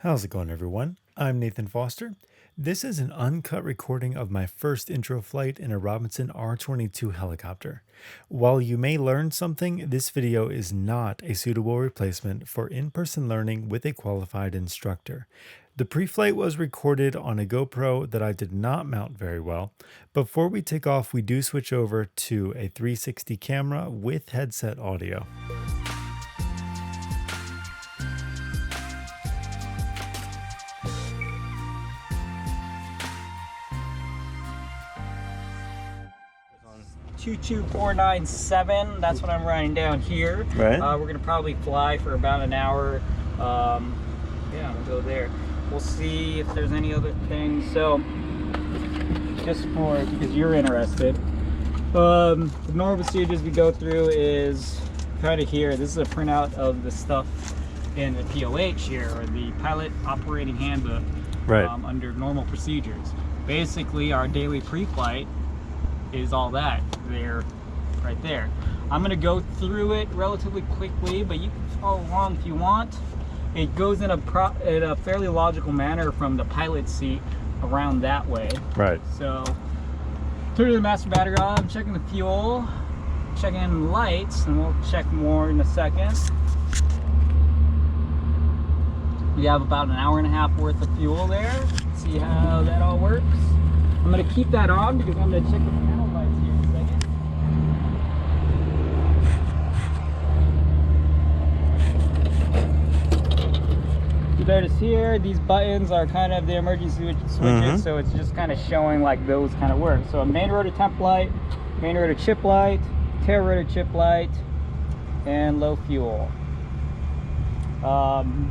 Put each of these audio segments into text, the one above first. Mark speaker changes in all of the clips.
Speaker 1: How's it going, everyone? I'm Nathan Foster. This is an uncut recording of my first intro flight in a Robinson R-22 helicopter. While you may learn something, this video is not a suitable replacement for in-person learning with a qualified instructor. The pre-flight was recorded on a GoPro that I did not mount very well. Before we take off, we do switch over to a 360 camera with headset audio.
Speaker 2: $22,497. That's what I'm running down here.
Speaker 1: Right.
Speaker 2: We're gonna probably fly for about an hour. Yeah, we'll go there. We'll see if there's any other things. So, just because you're interested, the normal procedures we go through is kind of here. This is a printout of the stuff in the POH here, or the Pilot Operating Handbook.
Speaker 1: Right.
Speaker 2: Under normal procedures. Basically, our daily pre-flight is all that there, right there. I'm gonna go through it relatively quickly, but you can follow along if you want. It goes in a fairly logical manner from the pilot seat around that way.
Speaker 1: Right.
Speaker 2: So, turn the master battery on. I'm checking the fuel, checking the lights, and we'll check more in a second. We have about an hour and a half worth of fuel there. See how that all works. I'm going to keep that on because I'm going to check the panel lights here in a second. You notice here, these buttons are kind of the emergency switches, so it's just kind of showing like those kind of work. So a main rotor temp light, main rotor chip light, tail rotor chip light, and low fuel.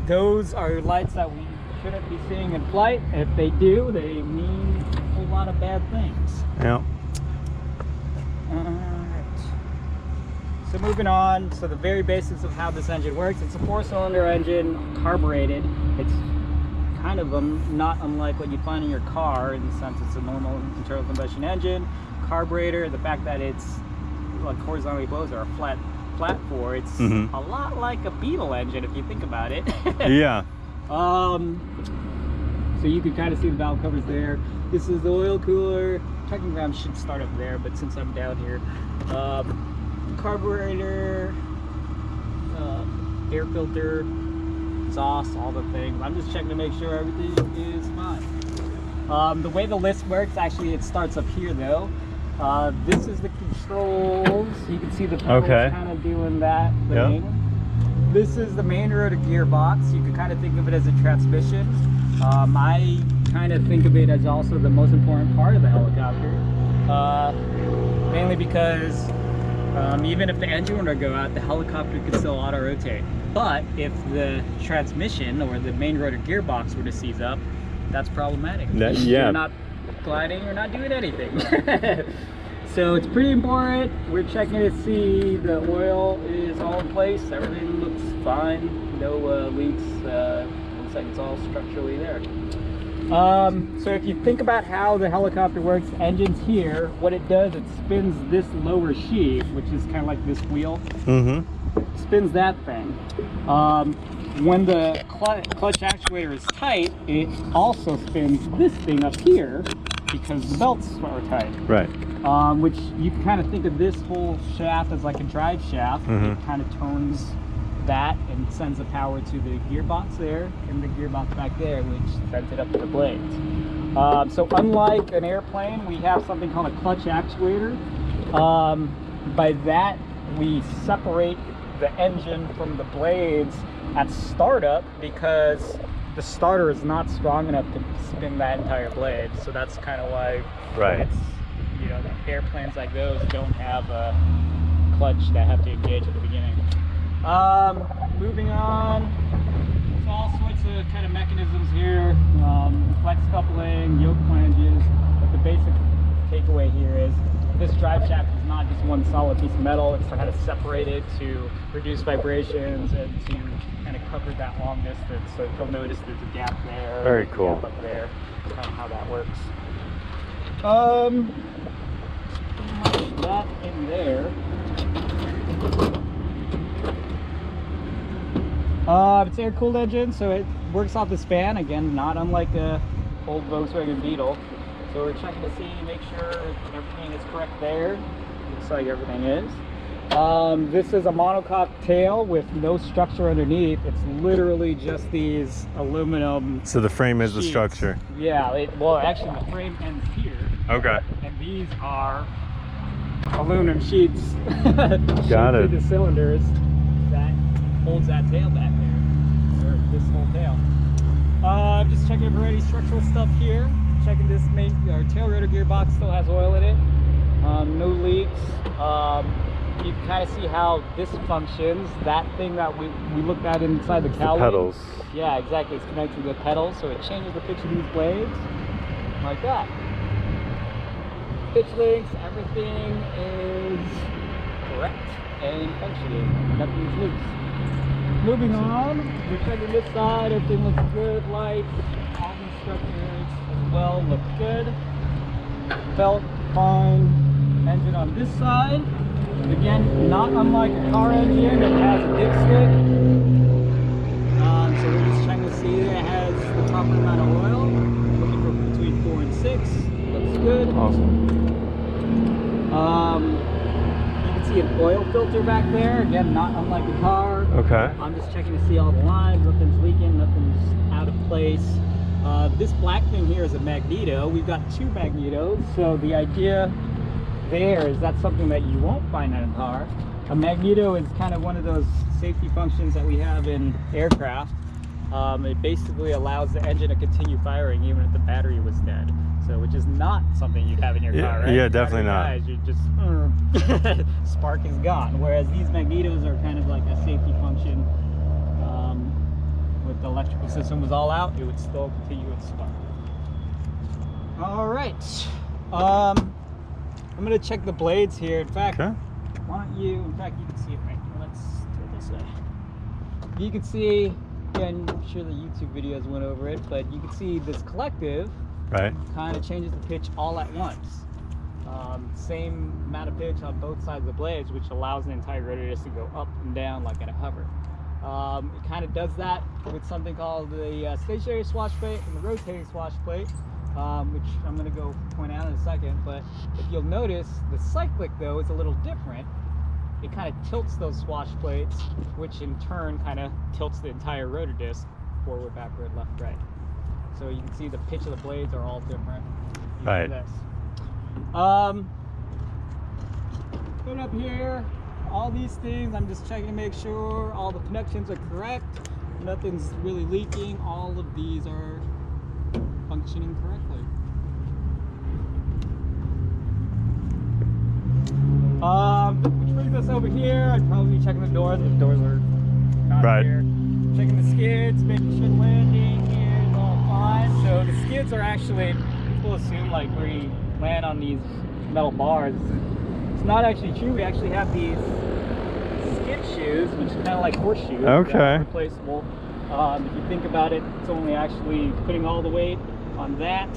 Speaker 2: Those are lights that we shouldn't be seeing in flight. If they do, they mean a whole lot of bad things.
Speaker 1: Yeah.
Speaker 2: Alright. So moving on, so the very basics of how this engine works. It's a 4-cylinder engine, carbureted. It's kind of not unlike what you'd find in your car, in the sense it's a normal internal combustion engine. Carburetor, the fact that it's like horizontally blows or a flat for, it's a lot like a Beetle engine if you think about it.
Speaker 1: Yeah.
Speaker 2: So you can kind of see the valve covers there. This is the oil cooler. Checking ground should start up there, but since I'm down here, carburetor, air filter, exhaust, all the things. I'm just checking to make sure everything is fine. The way the list works, actually, it starts up here though. This is the controls. You can see the pedals kind of doing that thing. Yep. This is the main rotor gearbox. You could kind of think of it as a transmission. I kind of think of it as also the most important part of the helicopter, mainly because even if the engine were to go out, the helicopter could still auto-rotate. But if the transmission or the main rotor gearbox were to seize up, that's problematic. You're not gliding, you're not doing anything. So it's pretty important. We're checking to see the oil is all in place. Everything looks fine. No leaks. Looks like it's all structurally there. So if you think about how the helicopter works, engine's here. What it does, it spins this lower sheet, which is kind of like this wheel. Spins that thing. When the clutch actuator is tight, it also spins this thing up here because the belts are tight.
Speaker 1: Right.
Speaker 2: Which you can kind of think of this whole shaft as like a drive shaft. It kind of tones that and sends the power to the gearbox there and the gearbox back there, which sends it up to the blades. So unlike an airplane, we have something called a clutch actuator. By that, we separate the engine from the blades at startup because the starter is not strong enough to spin that entire blade. So that's kind of why you know, airplanes like those don't have a clutch that have to engage at the beginning. Moving on, so all sorts of kind of mechanisms here, flex coupling, yoke flanges, but the basic takeaway here is this drive shaft is not just one solid piece of metal. It's kind of separated to reduce vibrations and to kind of cover that long distance. So you'll notice there's a gap there.
Speaker 1: Very cool.
Speaker 2: Gap up there. Kind of how that works. Pretty much that in there. It's air-cooled engine, so works off this fan, again, not unlike a old Volkswagen Beetle. So we're checking to see, make sure everything is correct there. Looks like everything is. This is a monocoque tail with no structure underneath. It's literally just these aluminum
Speaker 1: So the frame is the
Speaker 2: sheets.
Speaker 1: structure.
Speaker 2: Yeah, well, actually the frame ends here.
Speaker 1: Okay.
Speaker 2: And these are aluminum sheets
Speaker 1: Got it.
Speaker 2: through the cylinders that holds that tail back there, or this whole tail. Just checking for any structural stuff here. Checking this our tail rotor gearbox still has oil in it. No leaks. You can kind of see how this functions. That thing that we looked at inside the cowling.
Speaker 1: Pedals.
Speaker 2: Yeah, exactly. It's connected to the pedals, so it changes the pitch of these blades like that. Pitch links, everything is correct and functioning. Nothing's loose. Moving on, we're checking this side. Everything looks good. Lights, all these structures as well look good. Felt fine. Engine on this side. Again, not unlike a car engine, it has a dipstick. So we're just trying to see that it has the proper amount of oil. Looking for between 4 and 6. Looks good.
Speaker 1: Awesome.
Speaker 2: You can see an oil filter back there. Again, not unlike a car.
Speaker 1: Okay.
Speaker 2: I'm just checking to see all the lines. Nothing's leaking. Nothing's out of place. This black thing here is a magneto. We've got 2 magnetos. So the idea there is that's something that you won't find in a car. A magneto is kind of one of those safety functions that we have in aircraft. It basically allows the engine to continue firing even if the battery was dead. So, which is not something you'd have in your car, right?
Speaker 1: Yeah, definitely not.
Speaker 2: Dies, you just spark is gone. Whereas these magnetos are kind of like a safety function. If the electrical system was all out, it would still continue its spark. All right. I'm gonna check the blades here. In fact,
Speaker 1: Okay.
Speaker 2: why don't you? In fact, you can see it right here. Let's do it this way. You can see. Again, I'm sure the YouTube videos went over it, but you can see this collective
Speaker 1: Right.
Speaker 2: kind of changes the pitch all at once. Same amount of pitch on both sides of the blades, which allows the entire rotor disc to go up and down like at a hover. It kind of does that with something called the stationary swash plate and the rotating swash plate, which I'm going to go point out in a second. But if you'll notice, the cyclic though is a little different. It kind of tilts those swash plates, which in turn kind of tilts the entire rotor disc forward, backward, left, right. So you can see the pitch of the blades are all different.
Speaker 1: Right.
Speaker 2: This. Put up here, all these things, I'm just checking to make sure all the connections are correct. Nothing's really leaking. All of these are functioning correctly. Which brings us over here. I'd probably be checking the doors. The doors are not
Speaker 1: Right.
Speaker 2: here. Checking the skids, making sure the landing here is all fine. So the skids are actually, people assume like where you land on these metal bars. It's not actually true. We actually have these skid shoes, which is kind of like horseshoes.
Speaker 1: Okay.
Speaker 2: They're replaceable. If you think about it, it's only actually putting all the weight on that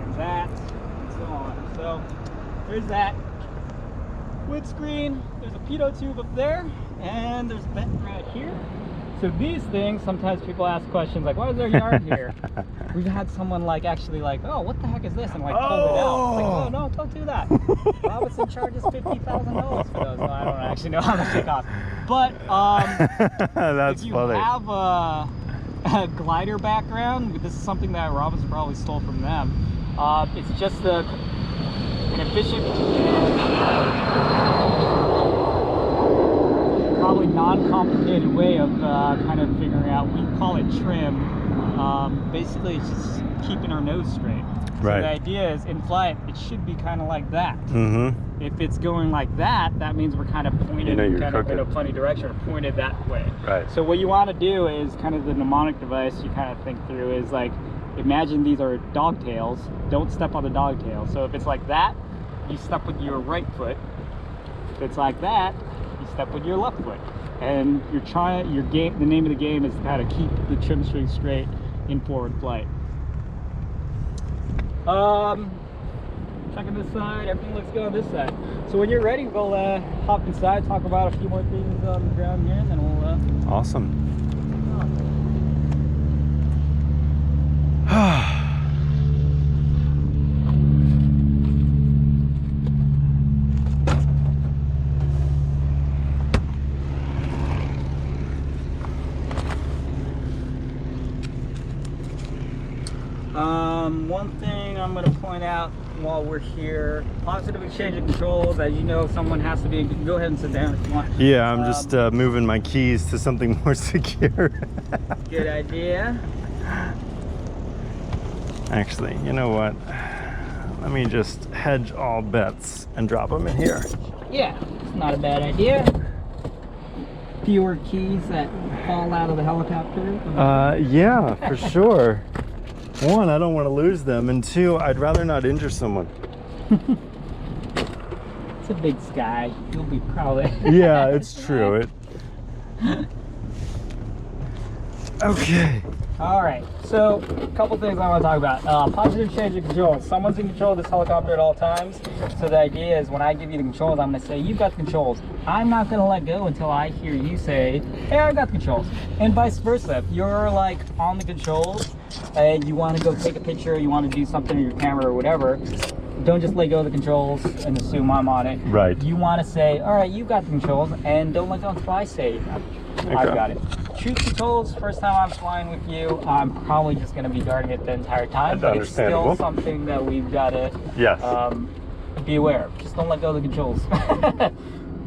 Speaker 2: and that and so on. So there's that. Windscreen, there's a pitot tube up there, and there's a vent right here. So these things, sometimes people ask questions like, why is there a yard here? We've had someone like actually like, oh, what the heck is this? And like pulled it out. Like, oh no, don't do that. Robinson charges $50,000 for those. No, I don't actually know how much they cost. But
Speaker 1: That's
Speaker 2: if you
Speaker 1: funny.
Speaker 2: have a glider background, this is something that Robinson probably stole from them. It's just an efficient, probably non-complicated way of kind of figuring out. We call it trim. Basically, it's just keeping our nose straight.
Speaker 1: Right.
Speaker 2: So the idea is, in flight, it should be kind of like that.
Speaker 1: Mm-hmm.
Speaker 2: If it's going like that, that means we're kind of pointed
Speaker 1: you're
Speaker 2: kind of in a
Speaker 1: cooking.
Speaker 2: funny direction, or pointed that way.
Speaker 1: Right.
Speaker 2: So what you want to do is kind of the mnemonic device you kind of think through is like, imagine these are dog tails. Don't step on the dog tail. So if it's like that, you step with your right foot. If it's like that, you step with your left foot. And you're trying, the name of the game is how to keep the trim string straight in forward flight. Checking this side, everything looks good on this side. So when you're ready, we'll hop inside, talk about a few more things on the ground here, and then we'll
Speaker 1: Awesome.
Speaker 2: One thing I'm going to point out while we're here, positive exchange of controls. As you know, someone has to be, go ahead and sit down if you want.
Speaker 1: Yeah, I'm just moving my keys to something more secure.
Speaker 2: Good idea.
Speaker 1: Actually, you know what? Let me just hedge all bets and drop them in here.
Speaker 2: Yeah, it's not a bad idea. Fewer keys that fall out of the helicopter.
Speaker 1: Yeah, for sure. One, I don't want to lose them, and two, I'd rather not injure someone.
Speaker 2: It's a big sky. You'll be proud of it.
Speaker 1: Yeah, it's true. Okay.
Speaker 2: All right. So, a couple things I want to talk about. Positive change of control. Someone's in control of this helicopter at all times. So the idea is, when I give you the controls, I'm going to say, "You've got the controls." I'm not going to let go until I hear you say, "Hey, I've got the controls." And vice versa. If you're like on the controls and you want to go take a picture, you want to do something with your camera or whatever, don't just let go of the controls and assume I'm on it.
Speaker 1: Right.
Speaker 2: You want to say, "All right, you've got the controls," and don't let go until I say, "I've got it." Truth be told, first time I'm flying with you, I'm probably just going to be guarding it the entire time.
Speaker 1: That's
Speaker 2: but it's still something that we've got to be aware of. Just don't let go of the controls.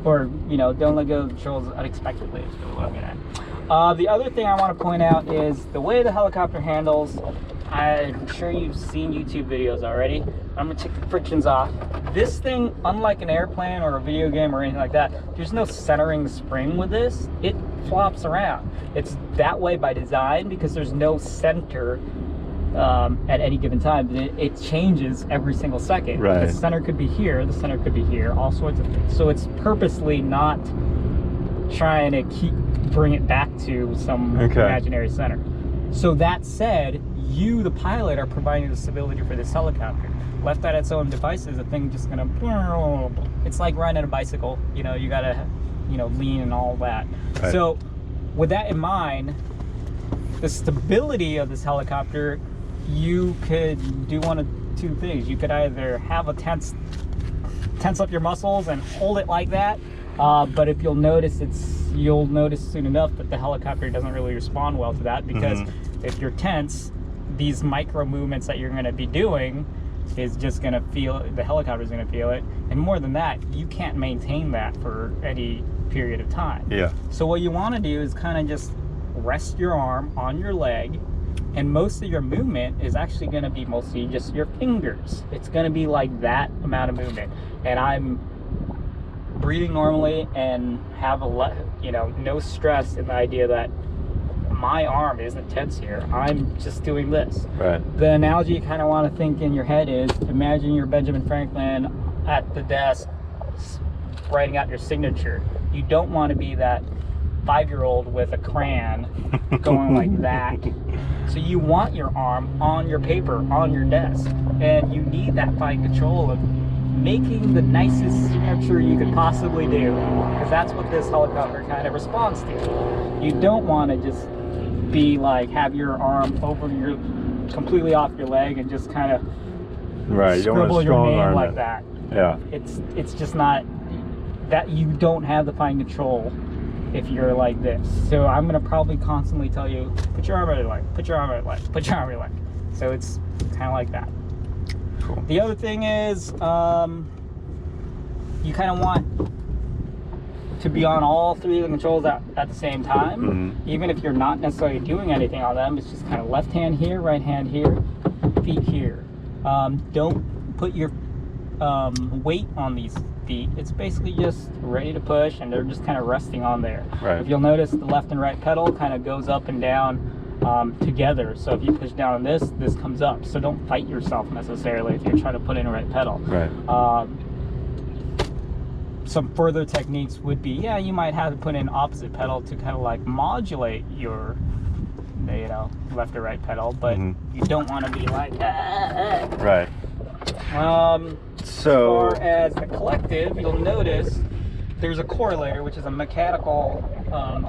Speaker 2: Or, you know, don't let go of the controls unexpectedly is really what I'm getting at. The other thing I want to point out is the way the helicopter handles. I'm sure you've seen YouTube videos already. I'm going to take the frictions off. This thing, unlike an airplane or a video game or anything like that, there's no centering spring with this. It flops around. It's that way by design because there's no center at any given time. It changes every single second.
Speaker 1: Right.
Speaker 2: The center could be here, the center could be here, all sorts of things. So it's purposely not trying to bring it back to some imaginary center. So that said, you, the pilot, are providing the stability for this helicopter. Left at its own devices, the thing just gonna, it's like riding a bicycle. You know, you gotta, you know, lean and all that.
Speaker 1: Right.
Speaker 2: So with that in mind, the stability of this helicopter, you could do one of two things. You could either have a tense up your muscles and hold it like that, but if you'll notice soon enough that the helicopter doesn't really respond well to that, because if you're tense, these micro movements that you're going to be doing is just going to feel, the helicopter's going to feel it. And more than that, you can't maintain that for any period of time.
Speaker 1: Yeah.
Speaker 2: So what you want to do is kind of just rest your arm on your leg, and most of your movement is actually going to be mostly just your fingers. It's going to be like that amount of movement. And I'm breathing normally and have no stress in the idea that my arm isn't tense here. I'm just doing this.
Speaker 1: Right.
Speaker 2: The analogy you kind of want to think in your head is, imagine you're Benjamin Franklin at the desk writing out your signature. You don't want to be that 5-year-old with a crayon going like that. So you want your arm on your paper, on your desk, and you need that fine control of making the nicest signature you could possibly do, because that's what this helicopter kind of responds to. You don't want to just be like, have your arm over your, completely off your leg and just kind of scribble your name like that.
Speaker 1: Yeah.
Speaker 2: It's just not, that you don't have the fine control if you're like this. So I'm going to probably constantly tell you, put your arm on your leg, put your arm on your leg, put your arm on your leg. So it's kind of like that.
Speaker 1: Cool.
Speaker 2: The other thing is, you kind of want to be on all three of the controls at the same time. Even if you're not necessarily doing anything on them. It's just kind of left hand here, right hand here, feet here. Don't put your weight on these feet. It's basically just ready to push, and they're just kind of resting on there.
Speaker 1: Right.
Speaker 2: If you'll notice, the left and right pedal kind of goes up and down together. So if you push down on this comes up. So don't fight yourself necessarily if you're trying to put in a right pedal.
Speaker 1: Right.
Speaker 2: Some further techniques would be, you might have to put in opposite pedal to kind of like modulate your, left or right pedal, but you don't want to be like that.
Speaker 1: Right.
Speaker 2: As far as the collective, you'll notice there's a correlator, which is a mechanical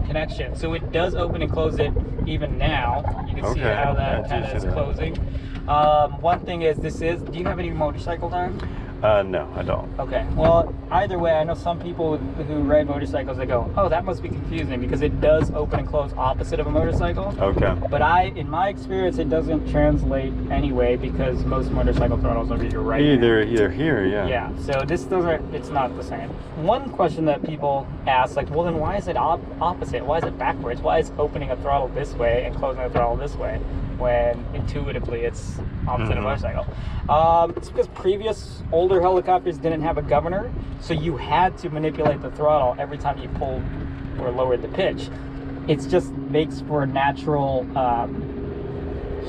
Speaker 2: connection. So it does open and close it even now. You can see how that kind of is closing. One thing is, do you have any motorcycle time?
Speaker 1: No, I don't.
Speaker 2: Okay. Well, either way, I know some people who ride motorcycles, they go, oh, that must be confusing because it does open and close opposite of a motorcycle.
Speaker 1: Okay.
Speaker 2: But in my experience, it doesn't translate anyway because most motorcycle throttles are your right hand.
Speaker 1: Either here, yeah.
Speaker 2: Yeah, so this doesn't, it's not the same. One question that people ask, like, well, then why is it opposite? Why is it backwards? Why is opening a throttle this way and closing a throttle this way when intuitively it's opposite of a motorcycle? It's because previous older helicopters didn't have a governor, so you had to manipulate the throttle every time you pulled or lowered the pitch. It just makes for a natural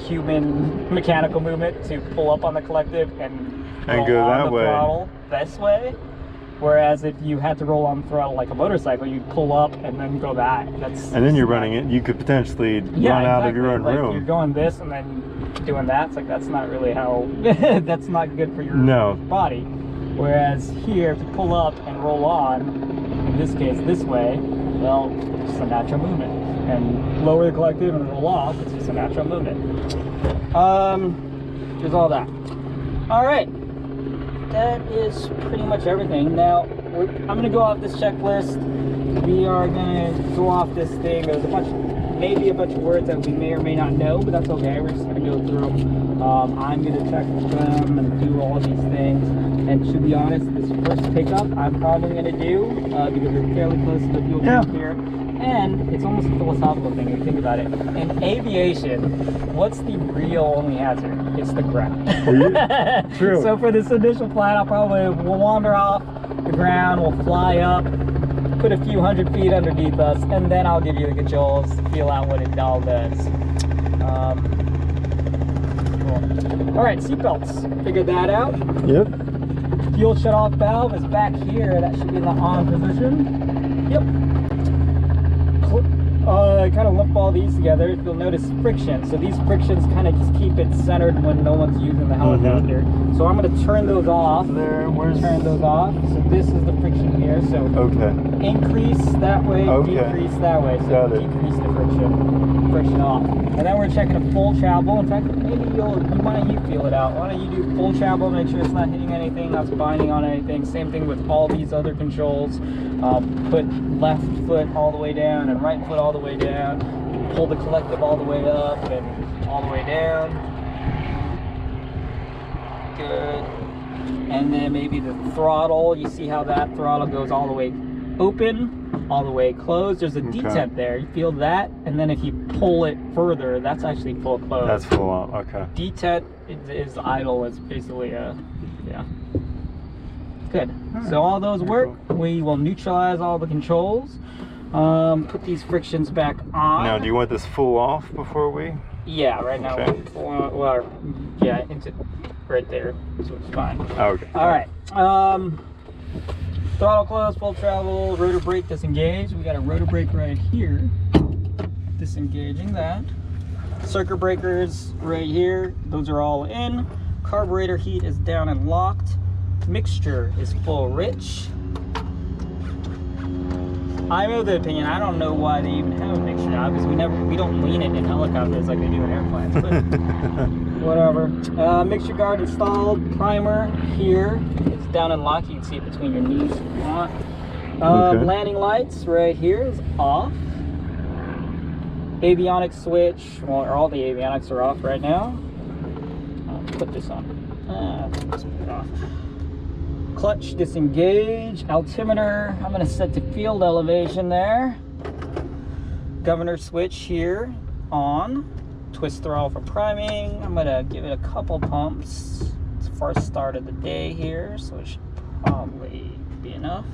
Speaker 2: human mechanical movement to pull up on the collective and
Speaker 1: go
Speaker 2: on
Speaker 1: that
Speaker 2: the
Speaker 1: way.
Speaker 2: throttle this way. Whereas if you had to roll on the throttle like a motorcycle, you'd pull up and then go that.
Speaker 1: And then you're running it. You could potentially run out of your own
Speaker 2: like
Speaker 1: room.
Speaker 2: You're going this and then doing that. It's like that's not really how. That's not good for your body. Whereas here, to pull up and roll on, in this case, this way, well, it's just a natural movement. And lower the collective and roll off, it's just a natural movement. There's all that. All right. That is pretty much everything. Now, I'm going to go off this checklist. We are going to go off this thing. There's maybe a bunch of words that we may or may not know, but that's okay. We're just going to go through them. I'm going to check them and do all these things. And to be honest, this first pickup I'm probably going to do because we're fairly close to the fuel tank here. And it's almost a philosophical thing if you think about it. In aviation, what's the real only hazard? It's the ground.
Speaker 1: True.
Speaker 2: So for this initial flight, we'll wander off the ground, we'll fly up, put a few 100 feet underneath us, and then I'll give you the controls to feel out what it all does. Cool. All right, seatbelts. Figured that out.
Speaker 1: Yep.
Speaker 2: Fuel shut-off valve is back here. That should be in the on position. Yep. Kind of lump all these together. You'll notice friction. So these frictions kind of just keep it centered when no one's using the helicopter. So I'm going to turn those off. Turn those off. So this is the friction here. So increase that way, decrease that way. So decrease the friction off. And then we're checking a full travel. In fact, maybe why don't you feel it out? Why don't you do full travel? Make sure it's not hitting anything, not binding on anything. Same thing with all these other controls. Put left foot all the way down and right foot all the way down. Pull the collective all the way up and all the way down. Good. And then maybe the throttle. You see how that throttle goes all the way open, all the way closed. There's a detent there. You feel that? And then if you pull it further, that's actually full close.
Speaker 1: That's full on. Okay.
Speaker 2: Detent is idle. It's basically yeah. Good. So all those work. We will neutralize all the controls. Put these frictions back on.
Speaker 1: Now, do you want this full off before we?
Speaker 2: Yeah, right now. Well, yeah, into right there. So it's fine.
Speaker 1: Okay.
Speaker 2: All right. Throttle close, full travel, rotor brake disengaged. We got a rotor brake right here. Disengaging that. Circuit breakers right here. Those are all in. Carburetor heat is down and locked. Mixture is full rich. I'm of the opinion, I don't know why they even have a mixture now, because we don't lean it in helicopters like they do in airplanes, but whatever. Mixture guard installed, primer here. It's down and locked. You can see it between your knees if you want. Landing lights right here is off. Avionics switch, well, all the avionics are off right now. I'll put this on. Let's put it off. Clutch disengage, altimeter, I'm going to set to field elevation there. Governor switch here on. Twist throttle for priming. I'm going to give it a couple pumps. It's the first start of the day here, so it should probably be enough.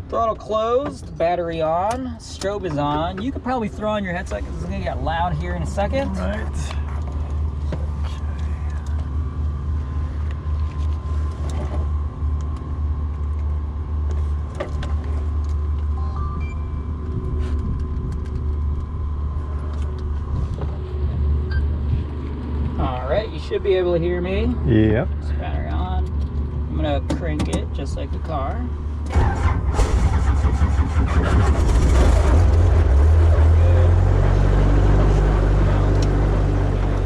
Speaker 2: Throttle closed, battery on, strobe is on. You could probably throw on your headset because it's going to get loud here in a second.
Speaker 1: Right.
Speaker 2: You should be able to hear me.
Speaker 1: Yep.
Speaker 2: Battery on. I'm gonna crank it just like the car.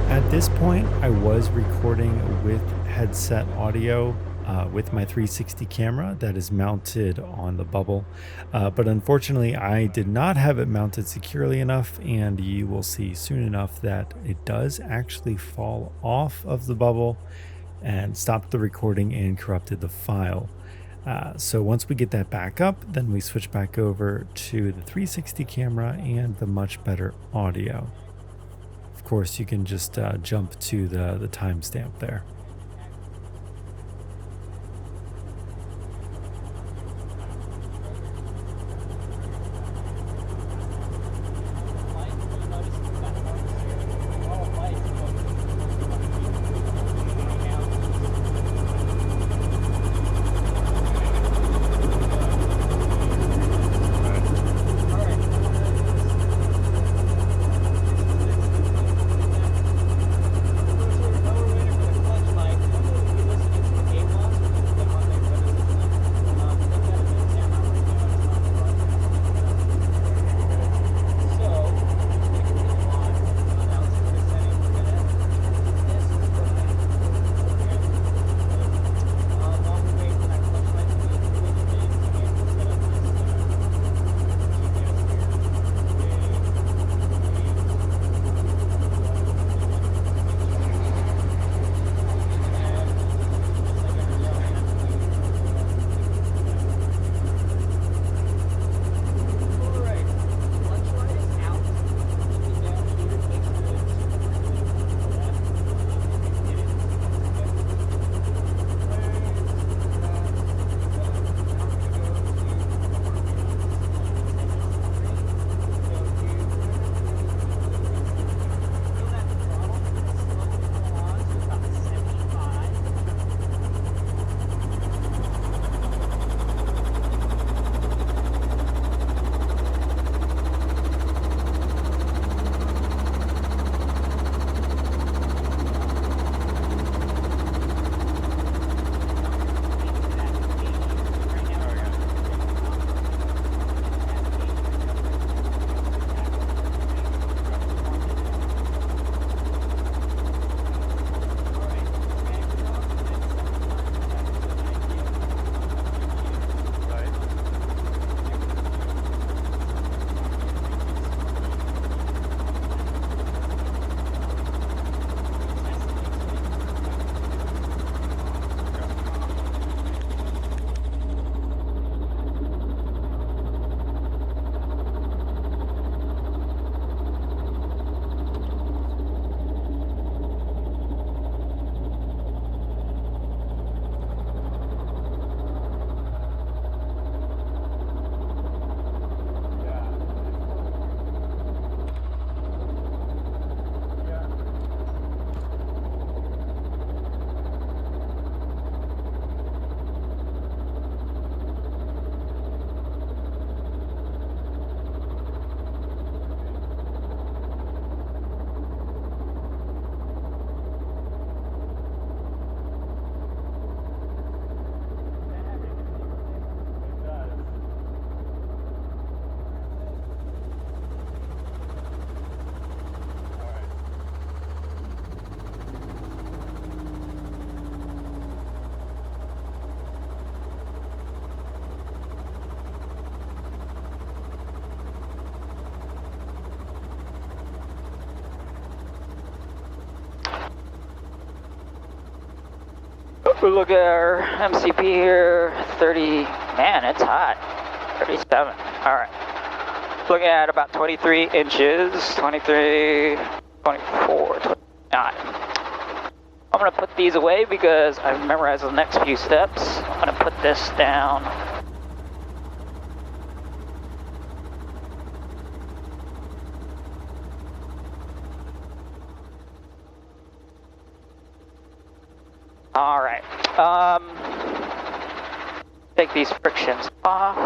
Speaker 1: At At this point, I was recording with headset audio with my 360 camera that is mounted on the bubble, but unfortunately I did not have it mounted securely enough, and you will see soon enough that it does actually fall off of the bubble and stopped the recording and corrupted the file. So once we get that back up, then we switch back over to the 360 camera and the much better audio. Of course, you can just jump to the timestamp there.
Speaker 3: Look at our MCP here, 30, man, it's hot, 37, all right. Looking at about 23 inches, 23, 24, 29. I'm gonna put these away because I've memorized the next few steps. I'm gonna put this down. All right, take these frictions off.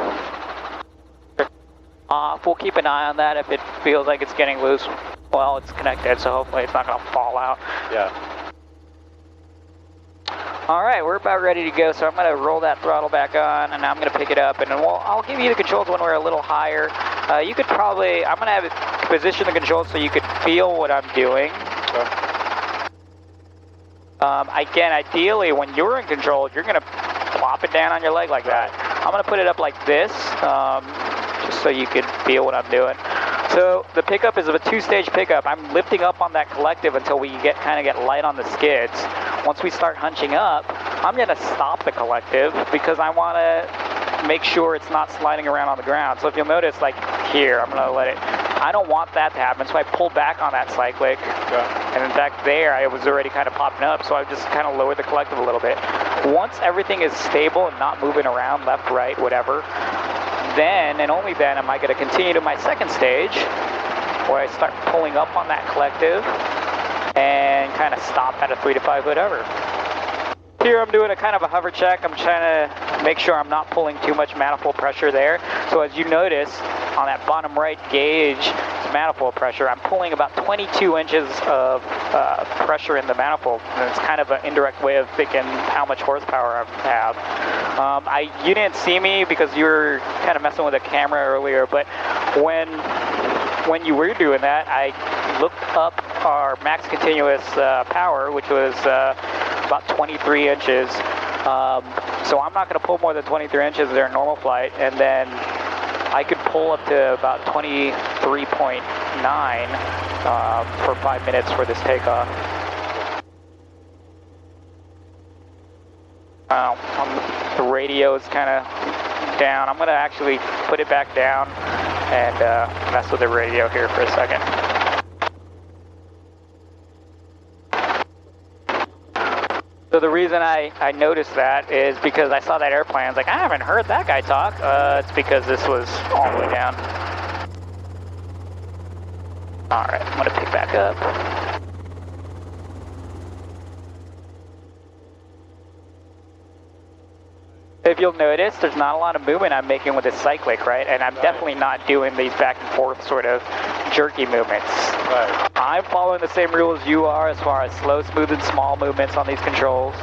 Speaker 3: We'll keep an eye on that. If it feels like it's getting loose, well, it's connected, so hopefully it's not gonna fall out.
Speaker 4: Yeah.
Speaker 3: All right, we're about ready to go, so I'm gonna roll that throttle back on, and I'm gonna pick it up, and then I'll give you the controls when we're a little higher. You could probably, I'm gonna have it position the controls so you could feel what I'm doing.
Speaker 4: Okay.
Speaker 3: Again, ideally, when you're in control, you're going to plop it down on your leg like that. I'm going to put it up like this, just so you can feel what I'm doing. So the pickup is a two-stage pickup. I'm lifting up on that collective until we kind of get light on the skids. Once we start hunching up, I'm going to stop the collective because I want to make sure it's not sliding around on the ground. So if you'll notice, like here, I'm going to let it, I don't want that to happen, so I pull back on that cyclic. Yeah. And in fact there, I was already kind of popping up, so I just kind of lowered the collective a little bit. Once everything is stable and not moving around, left, right, whatever, then and only then am I going to continue to my second stage, where I start pulling up on that collective and kind of stop at a 3 to 5 foot hover. Here I'm doing a kind of a hover check. I'm trying to make sure I'm not pulling too much manifold pressure there. So as you notice, on that bottom right gauge, manifold pressure, I'm pulling about 22 inches of pressure in the manifold. And it's kind of an indirect way of thinking how much horsepower I have. You didn't see me because you were kind of messing with the camera earlier, but when you were doing that, I looked up our max continuous power, which was about 23 inches. So I'm not going to pull more than 23 inches during normal flight, and then I could pull up to about 23.9 for 5 minutes for this takeoff. The radio is kind of down. I'm going to actually put it back down and mess with the radio here for a second. So the reason I noticed that is because I saw that airplane. I was like, I haven't heard that guy talk. It's because this was all the way down. All right, I'm going to pick back up. If you'll notice, there's not a lot of movement I'm making with this cyclic, right? And I'm definitely not doing these back and forth sort of jerky movements. Right. I'm following the same rules you are as far as slow, smooth, and small movements on these controls.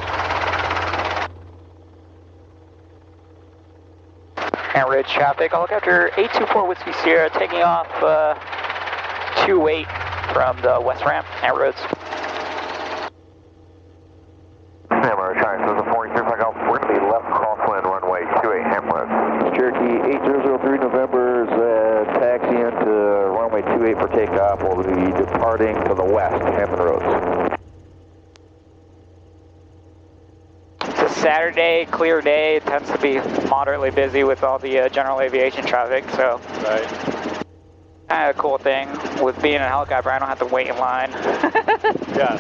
Speaker 3: And ridge traffic, helicopter 824 Whiskey Sierra taking off 28 from the west ramp, and roads.
Speaker 4: We're going to be left crosswind runway 28 Hampton. Cherokee 8003 November is taxiing to runway 28 for takeoff. We'll be departing to the west, Hampton Roads.
Speaker 3: It's a Saturday, clear day. It tends to be moderately busy with all the general aviation traffic, so. Right. Kind of a cool thing with being in a helicopter, I don't have to wait in line. Yeah.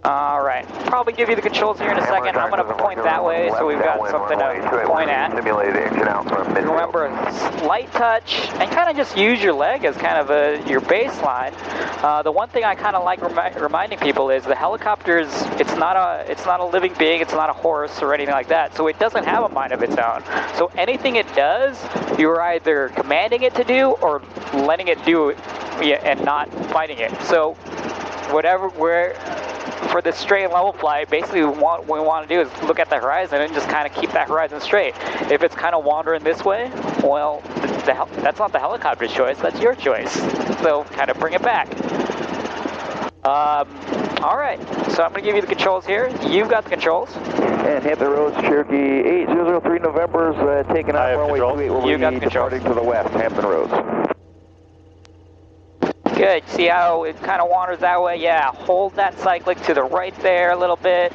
Speaker 3: All right, probably give you the controls here in a second. I'm going to point that way so we've got something to point at. Remember, light touch and kind of just use your leg as kind of your baseline. The one thing I kind of like reminding people is the helicopters, it's not a living being, it's not a horse or anything like that, so it doesn't have a mind of its own. So anything it does, you're either commanding it to do or letting it do it and not fighting it. So for this straight and level flight, basically what we want to do is look at the horizon and just kind of keep that horizon straight. If it's kind of wandering this way, well, that's not the helicopter's choice, that's your choice. So kind of bring it back. All right, so I'm going to give you the controls here. You've got the controls.
Speaker 4: And Hampton Roads, Cherokee 8003 November is taking off runway 28. We'll be departing to the west, Hampton Roads.
Speaker 3: Good, see how it kind of wanders that way? Yeah, hold that cyclic to the right there a little bit.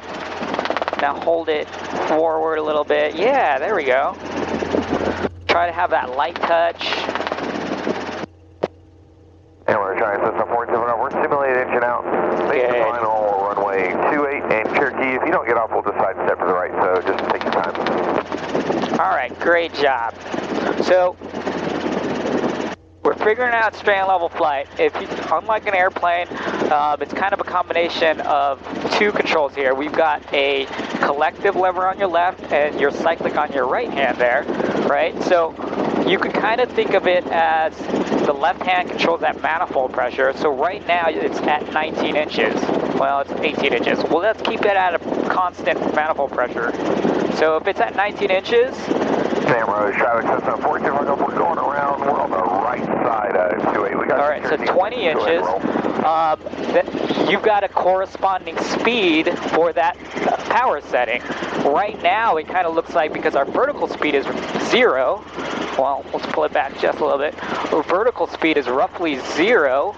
Speaker 3: Now hold it forward a little bit. Yeah, there we go. Try to have that light touch.
Speaker 4: And we're trying system 47, we're simulated engine out. Make the final runway 28 and Cherokee. If you don't get off, we'll just sidestep to the right, so just take your time.
Speaker 3: All right, great job. So, we're figuring out straight and level flight. Unlike an airplane, it's kind of a combination of two controls here. We've got a collective lever on your left and your cyclic on your right hand there, right? So you could kind of think of it as the left hand controls that manifold pressure. So right now it's at 19 inches. Well, it's 18 inches. Well, let's keep it at a constant manifold pressure. So if it's at 19 inches,
Speaker 4: Sam Rose, traffic system 42, we're going around, we're on the right side of 28. We got
Speaker 3: all right, so 20 inches. you've got a corresponding speed for that power setting. Right now, it kind of looks like, because our vertical speed is 0, well, let's pull it back just a little bit. Our vertical speed is roughly 0.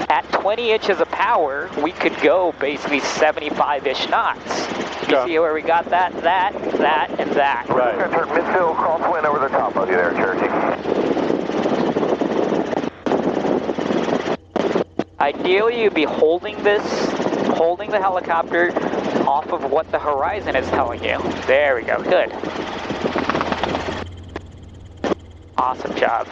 Speaker 3: At 20 inches of power, we could go basically 75-ish knots. You see where we got that, and that.
Speaker 4: Right. We're going to turn midfield crosswind over the top of you there, Cherokee.
Speaker 3: Ideally, you'd be holding the helicopter off of what the horizon is telling you. There we go, good. Awesome job.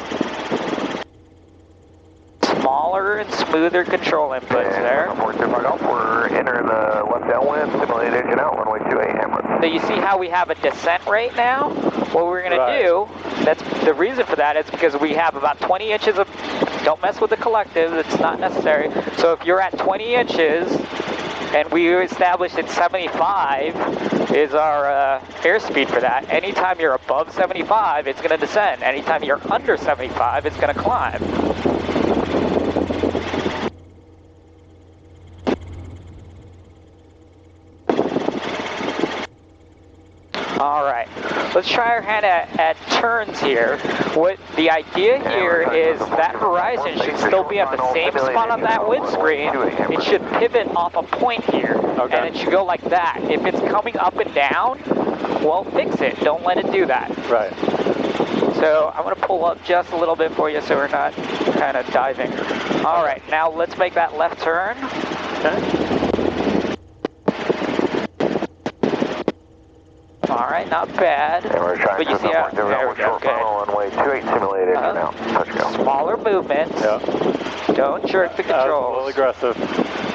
Speaker 3: Smaller and smoother control inputs there.
Speaker 4: We're entering the left downwind, simulated engine out, runway 28 Hampton.
Speaker 3: So you see how we have a descent rate now? What we're going to do, that's the reason for that is because we have about 20 inches of, don't mess with the collective, it's not necessary. So if you're at 20 inches, and we established that 75 is our airspeed for that. Anytime you're above 75, it's going to descend. Anytime you're under 75, it's going to climb. All right, let's try our hand at turns here. What the idea here is that horizon should still be at the same spot on that windscreen. It should pivot off a point here, and it should go like that. If it's coming up and down, well, fix it. Don't let it do that.
Speaker 1: Right.
Speaker 3: So I'm going to pull up just a little bit for you so we're not kind of diving. All right, now let's make that left turn.
Speaker 1: Okay.
Speaker 3: All right, not bad.
Speaker 4: And we're trying
Speaker 3: but you
Speaker 4: to
Speaker 3: see how,
Speaker 4: there we go, runway 28 simulated engine out. Touch go.
Speaker 3: Smaller movements.
Speaker 1: Yeah.
Speaker 3: Don't jerk the controls.
Speaker 1: A little aggressive.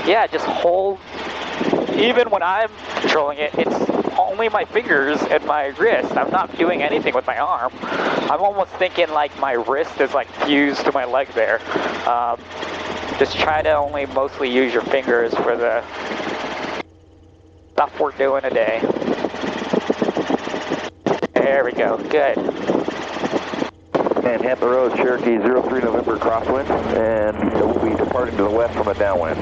Speaker 3: Yeah, just hold. Even when I'm controlling it, it's only my fingers and my wrist. I'm not doing anything with my arm. I'm almost thinking like my wrist is like fused to my leg there. Just try to only mostly use your fingers for the stuff we're doing today. There we go, good.
Speaker 4: And Hampton Road, Cherokee 03 November crosswind, and we'll be departing to the west from a downwind.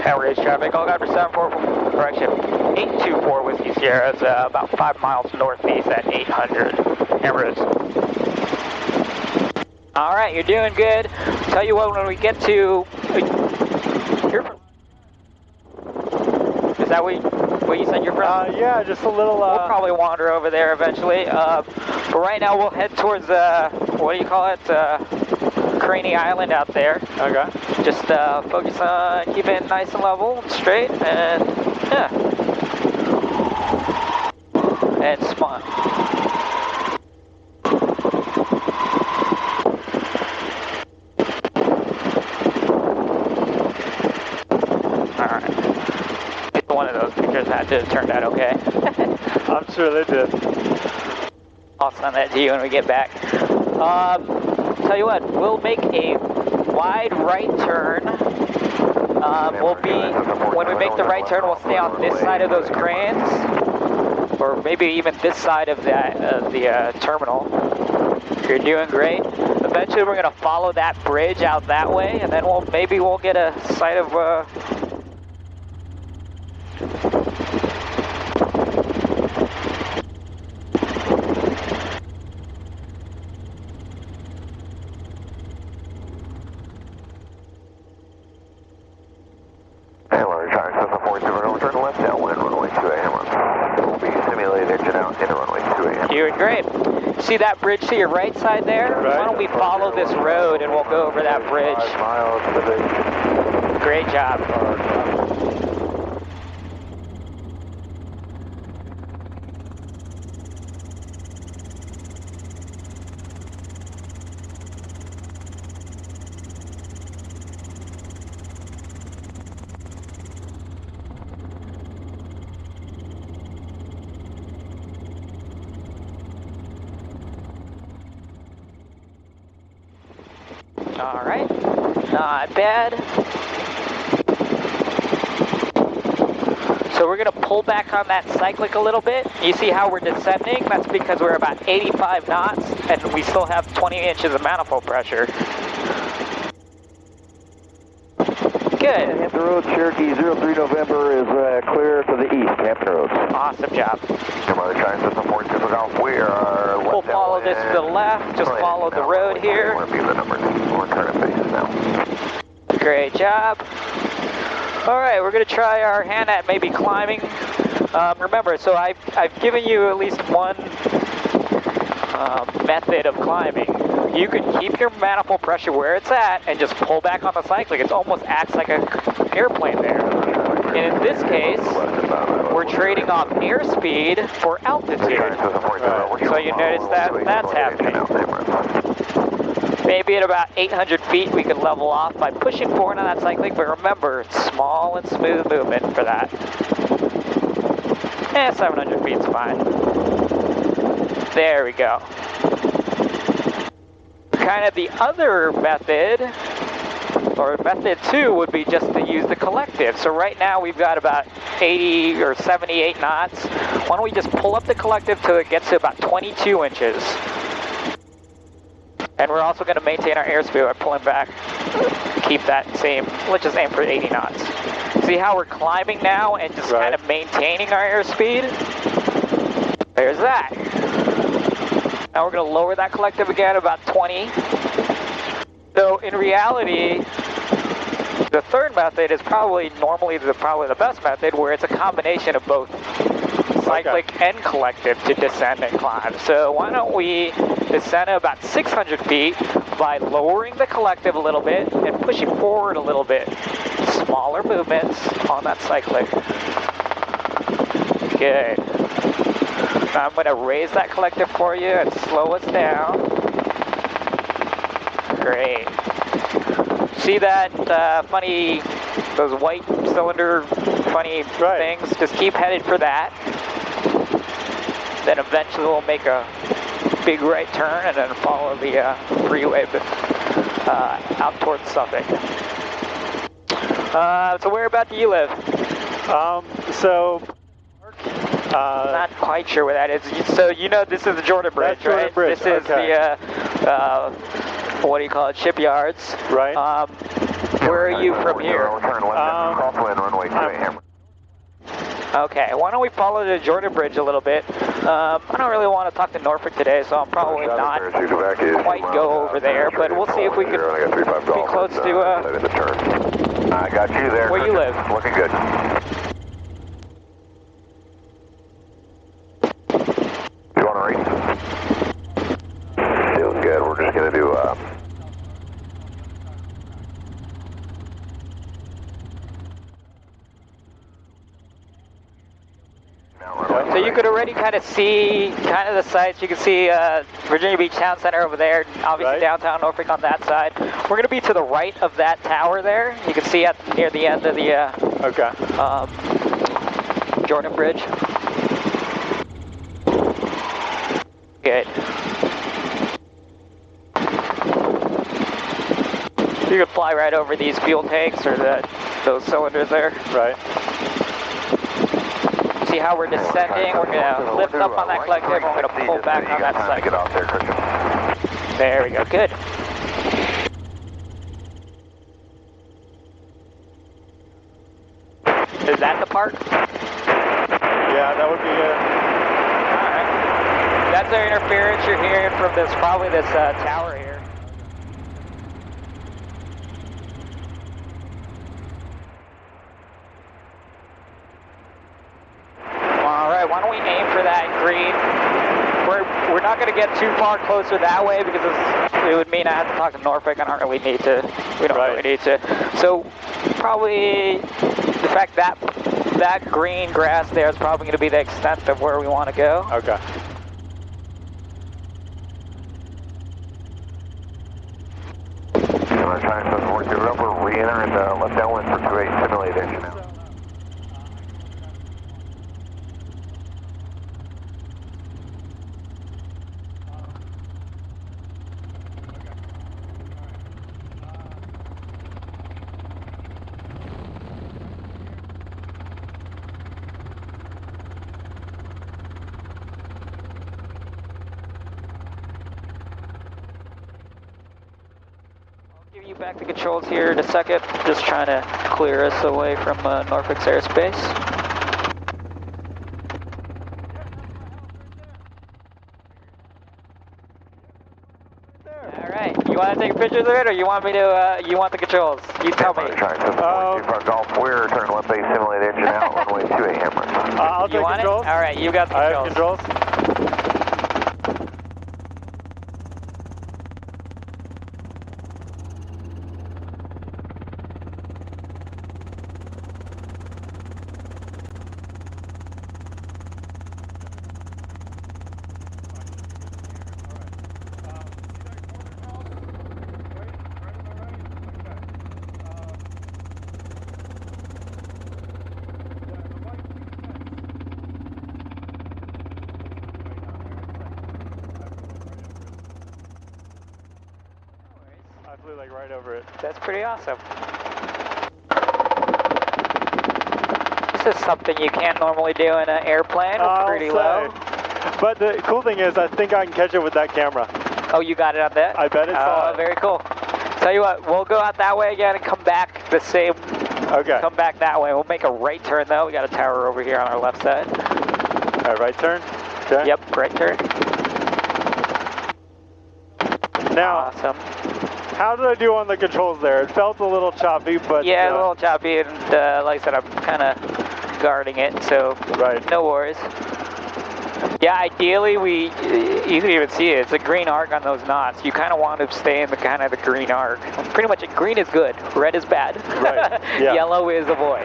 Speaker 3: Average traffic, helicopter 744, correction, 824 Whiskey Sierra is about 5 miles northeast at 800 Emirates. All right, you're doing good. Tell you what, when we get to, is that what you said you're from?
Speaker 1: Yeah, just a little.
Speaker 3: We'll probably wander over there eventually. But right now we'll head towards what do you call it? Craney Island out there.
Speaker 1: Okay.
Speaker 3: Just focus on keeping it nice and level and straight, and yeah, and smile. Alright. One of those pictures had to have turned out okay.
Speaker 1: I'm sure they did.
Speaker 3: I'll send that to you when we get back. Tell you what, we'll make a wide right turn. When we make the right turn, we'll stay on this side of those cranes, or maybe even this side of the terminal. You're doing great. Eventually, we're going to follow that bridge out that way, and then maybe we'll get a sight of. Doing great. See that bridge to your right side there?
Speaker 1: Right.
Speaker 3: Why don't we follow this road and we'll go over that bridge?
Speaker 4: 5 miles to the
Speaker 3: Great job. All right, not bad. So we're gonna pull back on that cyclic a little bit. You see how we're descending? That's because we're about 85 knots and we still have 20 inches of manifold pressure. Good.
Speaker 4: Hampton Roads, Cherokee 03 November is clear to the east, Hampton Roads.
Speaker 3: Awesome job.
Speaker 4: Trying system 42 Golf. We are
Speaker 3: We'll follow this to the left, just follow the road here.
Speaker 4: We're turning faces now.
Speaker 3: Great job. All right, we're gonna try our hand at maybe climbing. Remember, so I've given you at least one method of climbing. You can keep your manifold pressure where it's at and just pull back on the cyclic. It almost acts like an airplane there. And in this case, we're trading off airspeed for altitude. So you notice that that's happening. Maybe at about 800 feet we can level off by pushing forward on that cyclic, but remember, it's small and smooth movement for that. 700 feet is fine. There we go. Kind of the other method, or method 2, would be just to use the collective. So right now we've got about 80 or 78 knots. Why don't we just pull up the collective till it gets to about 22 inches. And we're also going to maintain our airspeed by pulling back, keep that same. Let's just aim for 80 knots. See how we're climbing now and just kind of maintaining our airspeed? There's that. Now we're going to lower that collective again about 20. So in reality, the third method is probably normally the best method, where it's a combination of both cyclic and collective to descend and climb. So why don't we descend at about 600 feet by lowering the collective a little bit and pushing forward a little bit. Smaller movements on that cyclic. Good. Now I'm going to raise that collective for you and slow us down. Great. See that funny, those white cylinder funny things? Just keep headed for that. Then eventually we'll make a big right turn and then follow the freeway out towards Suffolk. So whereabout do you live? Not quite sure where that is. So you know this is the Jordan Bridge, right? Bridge. This is the, what do you call it, shipyards.
Speaker 5: Right.
Speaker 3: Where are you from here? Okay, why don't we follow the Jordan Bridge a little bit? I don't really want to talk to Norfolk today, so I'm probably not quite go over there, but we'll see if we can be close to
Speaker 4: I got you there.
Speaker 3: Where you live.
Speaker 4: Looking good. You want to rate? Feels good. We're just going to do
Speaker 3: So you could already kind of see kind of the sites. You can see Virginia Beach Town Center over there, obviously downtown Norfolk on that side. We're going to be to the right of that tower there. You can see near the end of the Jordan Bridge. Good. You could fly right over these fuel tanks or those cylinders there.
Speaker 5: Right.
Speaker 3: See how we're descending? We're going to lift up on that collective and we're going to pull back on that side.
Speaker 4: Get off there, Christian.
Speaker 3: There we go. Good. Is that the park?
Speaker 5: Yeah, that would be it.
Speaker 3: Alright. That's our interference you're hearing from probably this tower here. Alright, why don't we aim for that green? We're not going to get too far closer that way because it would mean I have to talk to Norfolk. I don't really need to. We don't really need to. So probably the fact that green grass there is probably going to be the extent of where we want to go.
Speaker 5: Okay.
Speaker 4: I'm trying to work the rubber, re-enter and left downwind for 28, simulate engine now.
Speaker 3: get back to controls here in a second. Just trying to clear us away from Norfolk's airspace. All right. You want to take pictures of it, or you want me to? You want the controls? You tell me.
Speaker 4: Front Golf, we're turning left base, simulate engine out, runway 28 Hampton.
Speaker 5: I'll
Speaker 3: You
Speaker 5: take
Speaker 3: want
Speaker 5: controls.
Speaker 3: it? All right. You got the
Speaker 5: I have
Speaker 3: controls.
Speaker 5: controls. I flew like right over it.
Speaker 3: That's pretty awesome. This is something you can't normally do in an airplane. Pretty low.
Speaker 5: But the cool thing is, I think I can catch it with that camera.
Speaker 3: Oh, you got it on that?
Speaker 5: I bet it's
Speaker 3: Oh,
Speaker 5: on.
Speaker 3: very cool. Tell you what, we'll go out that way again and come back the same.
Speaker 5: Okay.
Speaker 3: Come back that way. We'll make a right turn though. We got a tower over here on our left side.
Speaker 5: All right, right turn. Okay.
Speaker 3: Yep, right turn.
Speaker 5: Now,
Speaker 3: Awesome.
Speaker 5: how did I do on the controls there? It felt a little choppy, but
Speaker 3: Yeah, a little choppy, and like I said, I'm kind of guarding it, so
Speaker 5: right.
Speaker 3: no worries. Yeah, ideally, you can even see it. It's a green arc on those knots. You kind of want to stay in the kind of the green arc. Pretty much, green is good. Red is bad.
Speaker 5: Right. Yeah.
Speaker 3: Yellow is avoid.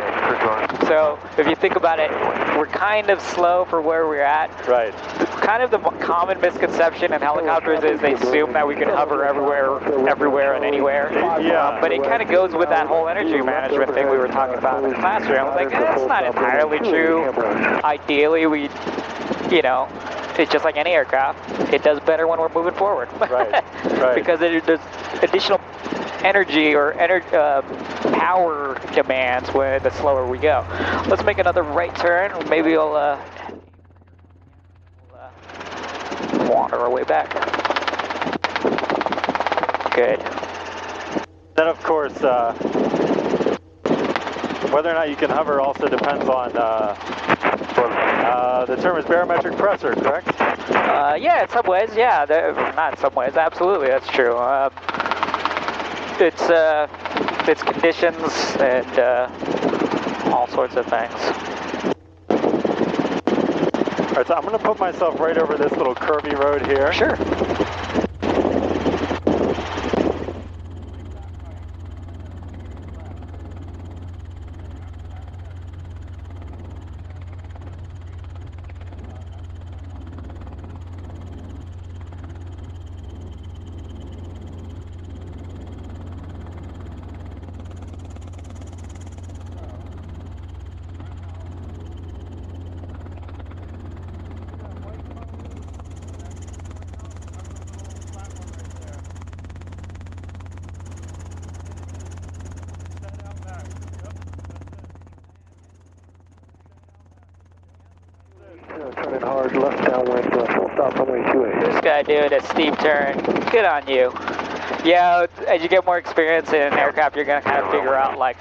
Speaker 3: So if you think about it, we're kind of slow for where we're at.
Speaker 5: Right.
Speaker 3: Kind of the common misconception in helicopters is they assume that we can hover everywhere and anywhere.
Speaker 5: Yeah.
Speaker 3: But it kind of goes with that whole energy management thing we were talking about in the classroom. Like, that's not entirely true. Ideally, you know, it's just like any aircraft. It does better when we're moving forward.
Speaker 5: Right. Right.
Speaker 3: Because there's additional energy or power demands when the slower we go. Let's make another right turn. Maybe we'll wander our way back. Good.
Speaker 5: Then, of course, whether or not you can hover also depends on the term is barometric pressure, correct?
Speaker 3: Yeah, in some ways, yeah. Not in some ways, absolutely, that's true. It's conditions and all sorts of things.
Speaker 5: All right, so I'm going to put myself right over this little curvy road here.
Speaker 3: Sure.
Speaker 4: Turning hard, left downwind, full stop runway 28.
Speaker 3: This guy doing a steep turn. Good on you. Yeah, as you get more experience in an aircraft, you're going to kind of figure out, like,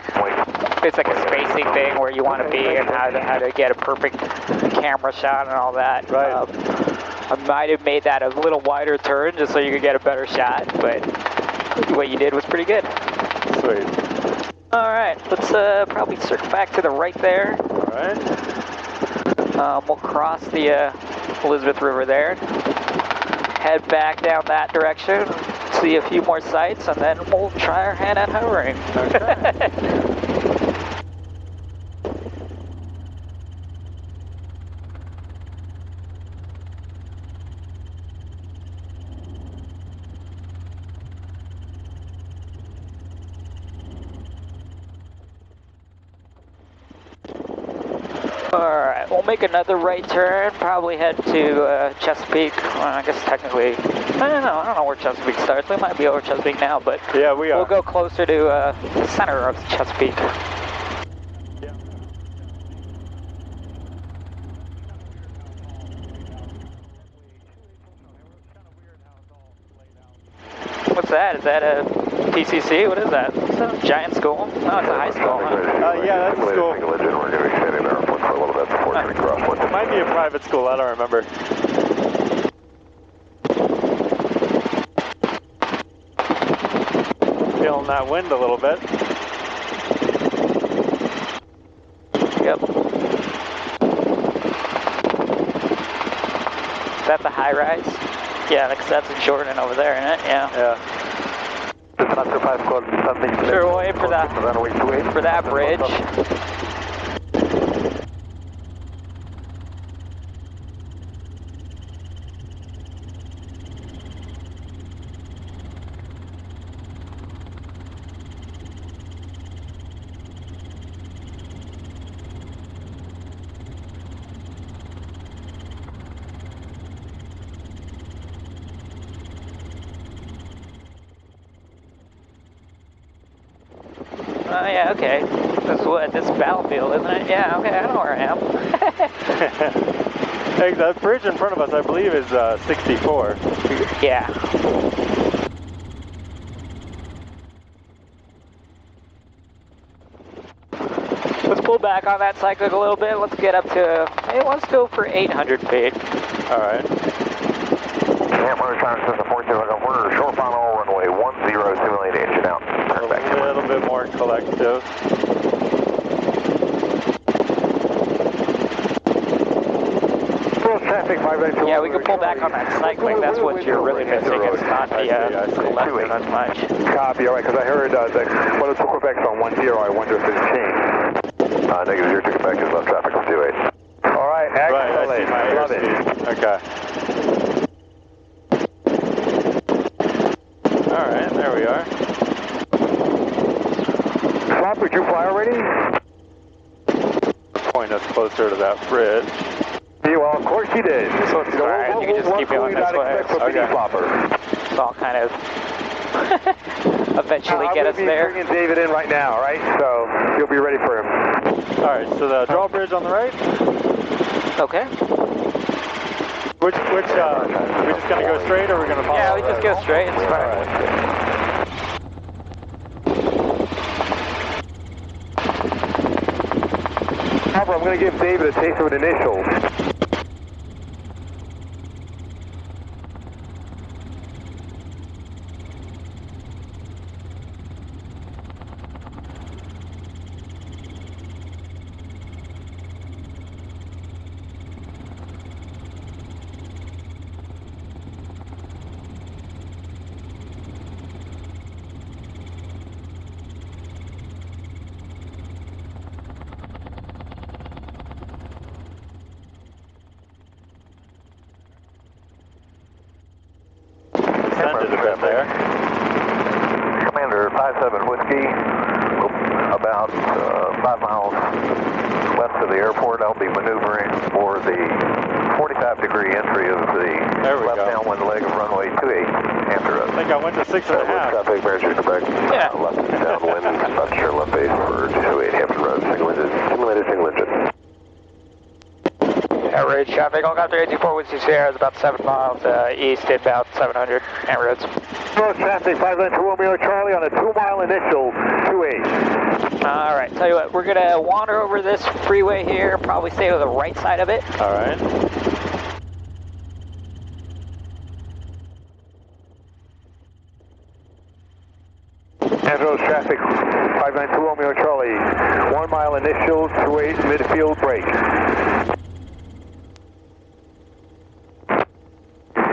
Speaker 3: it's like a spacing thing where you want to be and how to get a perfect camera shot and all that.
Speaker 5: Right.
Speaker 3: I might have made that a little wider turn just so you could get a better shot, but what you did was pretty good.
Speaker 5: Sweet.
Speaker 3: All right, let's probably circle back to the right there.
Speaker 5: All right.
Speaker 3: We'll cross the Elizabeth River there, head back down that direction, see a few more sights, and then we'll try our hand at hovering. Okay. Alright, we'll make another right turn, probably head to Chesapeake. Well, I guess technically, I don't know where Chesapeake starts. We might be over Chesapeake now, but
Speaker 5: yeah, we are.
Speaker 3: We'll go closer to the center of Chesapeake.
Speaker 5: Yeah.
Speaker 3: What's that? Is that a PCC, what is that? Is that a giant school? No, it's a high school. Huh?
Speaker 5: Yeah, that's a school.
Speaker 4: We're going to be standing there for a little bit before we cross one.
Speaker 5: It might be a private school, I don't remember. Feeling that wind a little bit.
Speaker 3: Yep. Is that the high rise? Yeah, because that's in Jordan over there, isn't it? Yeah.
Speaker 5: Yeah.
Speaker 3: Sure, we'll wait for that bridge. Oh yeah, okay. This battlefield, isn't it? Yeah, okay, I know where I am.
Speaker 5: Hey, that bridge in front of us, I believe, is 64.
Speaker 3: Yeah. Let's pull back on that cyclic a little bit. Let's get up to, hey, let's go for 800 feet.
Speaker 5: All right.
Speaker 4: Hampton, Tower System 40, we're short final runway 10, simulate engine out. Turn back.
Speaker 5: A little bit more collective.
Speaker 3: Yeah, we can pull back on that cycling. That's what you're really missing. It's not the collective as much.
Speaker 4: Copy, all right, because I heard that when it's Quebec's on 10, I wonder if it's changed. Negative 0 to Quebec is left traffic on 28. All right, excellent.
Speaker 5: Right, I see my
Speaker 4: love it.
Speaker 5: Okay. All right, there we are.
Speaker 4: Flop, would you fly already?
Speaker 5: Point us closer to that bridge.
Speaker 4: Yeah, well, of course he did.
Speaker 3: This one's fine. You can just keep going this way. It's all kind of eventually get us there.
Speaker 4: I'm bringing David in right now, all right? So you'll be ready for him.
Speaker 5: All right, so the drawbridge on the right.
Speaker 3: Okay.
Speaker 5: Which we just gonna go straight, or we're gonna follow?
Speaker 3: Yeah, we just go straight. It's fine.
Speaker 5: All right.
Speaker 4: I'm going to give David a taste of an initial.
Speaker 5: Descended a bit there.
Speaker 4: Commander 57 Whiskey, about 5 miles west of the airport. I'll be maneuvering for the 45-degree entry of the left downwind leg of runway 28 after us.
Speaker 5: I think I went to 6.5.
Speaker 4: Traffic, Manager Quebec.
Speaker 3: Yeah.
Speaker 4: Left downwind, about sure left base for 28 Hampton Road. Simulated single engine.
Speaker 3: Average traffic, Helicopter 824 with CCR is about 7 miles east, inbound 700 Hampton Roads.
Speaker 4: Road traffic, 592 Romeo Charlie on a 2-mile initial, 28.
Speaker 3: All right, tell you what, we're gonna wander over this freeway here, probably stay to the right side of it.
Speaker 5: All right.
Speaker 4: Andros traffic, 592 Romeo Charlie, 1 mile initial, 28 midfield break.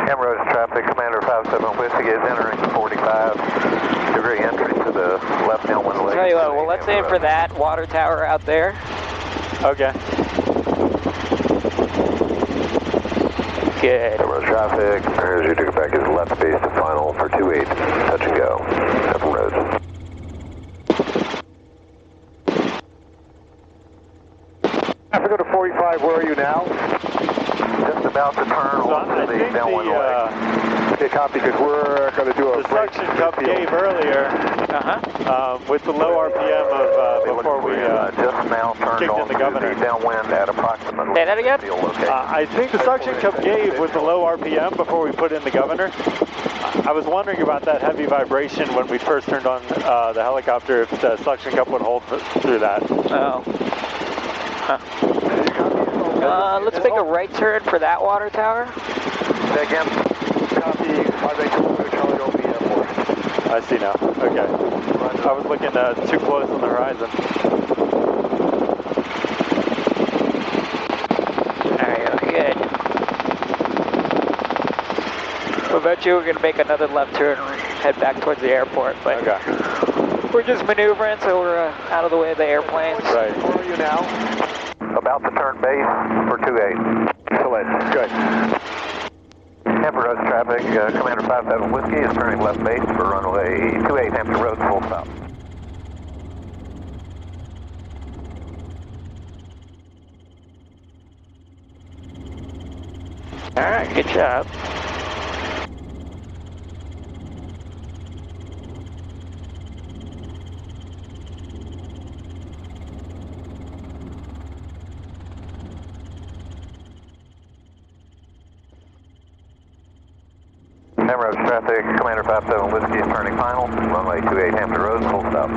Speaker 4: Ambrose traffic, Commander 57 Whiskey is entering the 45-degree entry to the left downwind leg.
Speaker 3: Tell you what, well, let's aim for that water tower out there.
Speaker 5: Okay.
Speaker 3: Good.
Speaker 4: Ambrose traffic, as you do back is left base to final for 28, touch and go, Hampton Roads. Traffic go to 45, where are you now? Just about to turn onto the downwind leg. Okay, copy, because we're going to do a
Speaker 5: The suction cup gave earlier with the low RPM of before we
Speaker 4: just now turned
Speaker 5: kicked in
Speaker 4: on
Speaker 5: the governor.
Speaker 4: the downwind at approximately.
Speaker 3: Say that again?
Speaker 5: I think the suction cup gave with the low RPM before we put in the governor. I was wondering about that heavy vibration when we first turned on the helicopter, if the suction cup would hold through that.
Speaker 3: Oh. Huh. Let's make a right turn for that water tower.
Speaker 4: Say again. Copy, 582 Charlie OPM.
Speaker 5: I see now. Okay. I was looking too close on the horizon.
Speaker 3: Alright, good. We'll bet you we're going to make another left turn and head back towards the airport, but we're just maneuvering so we're out of the way of the airplanes.
Speaker 5: Right.
Speaker 4: Where are you now? About to turn base for 28. Excellent.
Speaker 5: Good.
Speaker 4: Hampton Roads traffic, Commander 57 Whiskey is turning left base for runway 28 Hampton Roads, full stop.
Speaker 3: Alright, good job.
Speaker 4: Hampton Roads traffic, Commander 57 Whiskey is turning final, runway 28 Hampton Roads, full stop.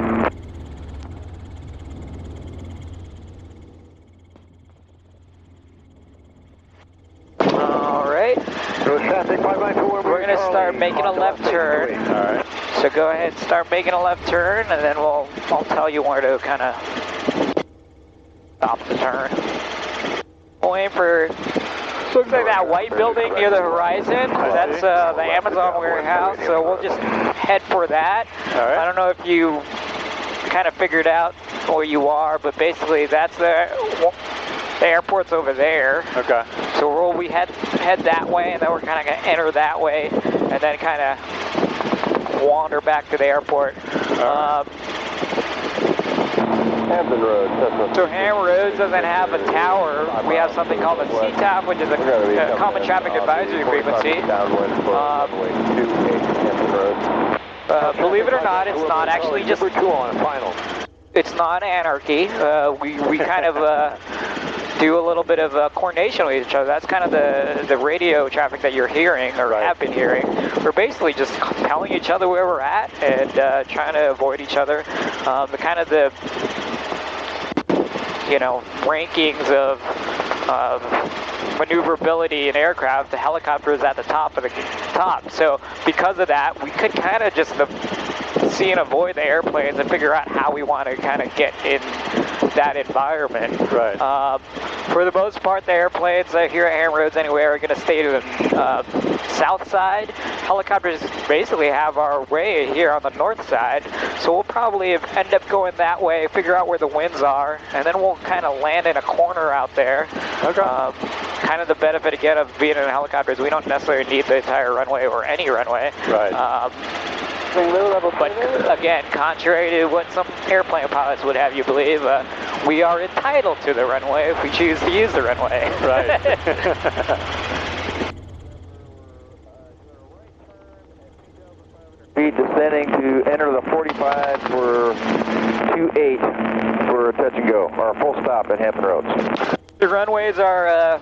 Speaker 3: Alright.
Speaker 4: Traffic,
Speaker 3: We're going to start making a left turn.
Speaker 5: Alright.
Speaker 3: So go ahead and start making a left turn, and then I'll tell you where to kind of stop the turn. We'll aim for, looks like that white building near the horizon. That's the Amazon warehouse, so we'll just head for that.
Speaker 5: Alright.
Speaker 3: I don't know if you kind of figured out where you are, but basically that's the airport's over there.
Speaker 5: Okay.
Speaker 3: So we head that way, and then we're kind of going to enter that way, and then kind of wander back to the airport.
Speaker 4: Hampton Roads.
Speaker 3: So Hampton Roads doesn't have a tower. We have something called a CTAF, which is a Common Traffic Advisory Frequency. Believe it or not, it's not actually just... It's not anarchy. We kind of do a little bit of coordination with each other. That's kind of the radio traffic that you're hearing, or have been hearing. We're basically just telling each other where we're at and trying to avoid each other. The kind of the rankings of maneuverability in aircraft, the helicopter is at the top of the top. So because of that, we could kind of just see and avoid the airplanes and figure out how we want to kind of get in that environment.
Speaker 5: Right.
Speaker 3: For the most part, the airplanes here at Hampton Roads anyway are going to stay to the south side. Helicopters basically have our way here on the north side, so we'll probably end up going that way, figure out where the winds are, and then we'll kind of land in a corner out there.
Speaker 5: Okay.
Speaker 3: Kind of the benefit again of being in a helicopter is we don't necessarily need the entire runway or any runway.
Speaker 5: Right.
Speaker 3: But again, contrary to what some airplane pilots would have you believe, we are entitled to the runway if we choose to use the runway.
Speaker 5: Right.
Speaker 4: Speed descending to enter the 45 for 28 for touch and go, or full stop at Hampton Roads.
Speaker 3: The runways are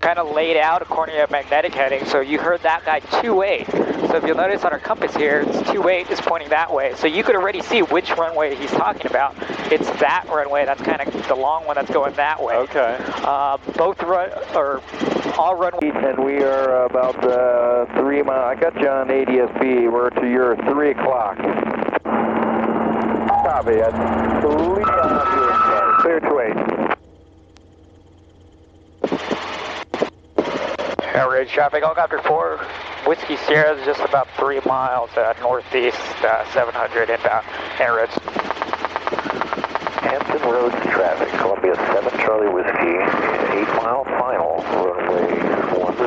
Speaker 3: kind of laid out according to magnetic heading, so you heard that guy 28. So if you'll notice on our compass here, it's 28 is pointing that way. So you could already see which runway he's talking about. It's that runway, that's kind of the long one that's going that way.
Speaker 5: Okay.
Speaker 3: All runways.
Speaker 4: And we are about 3 miles. I got you on ADSB. We're to your 3 o'clock. Copy. I believe I have you. Clear to 8.
Speaker 3: Average traffic, helicopter 4, Whiskey Sierra is just about 3 miles northeast, 700 inbound, Hampton Roads.
Speaker 4: Hampton Roads traffic, Columbia 7 Charlie Whiskey, 8 mile final, runway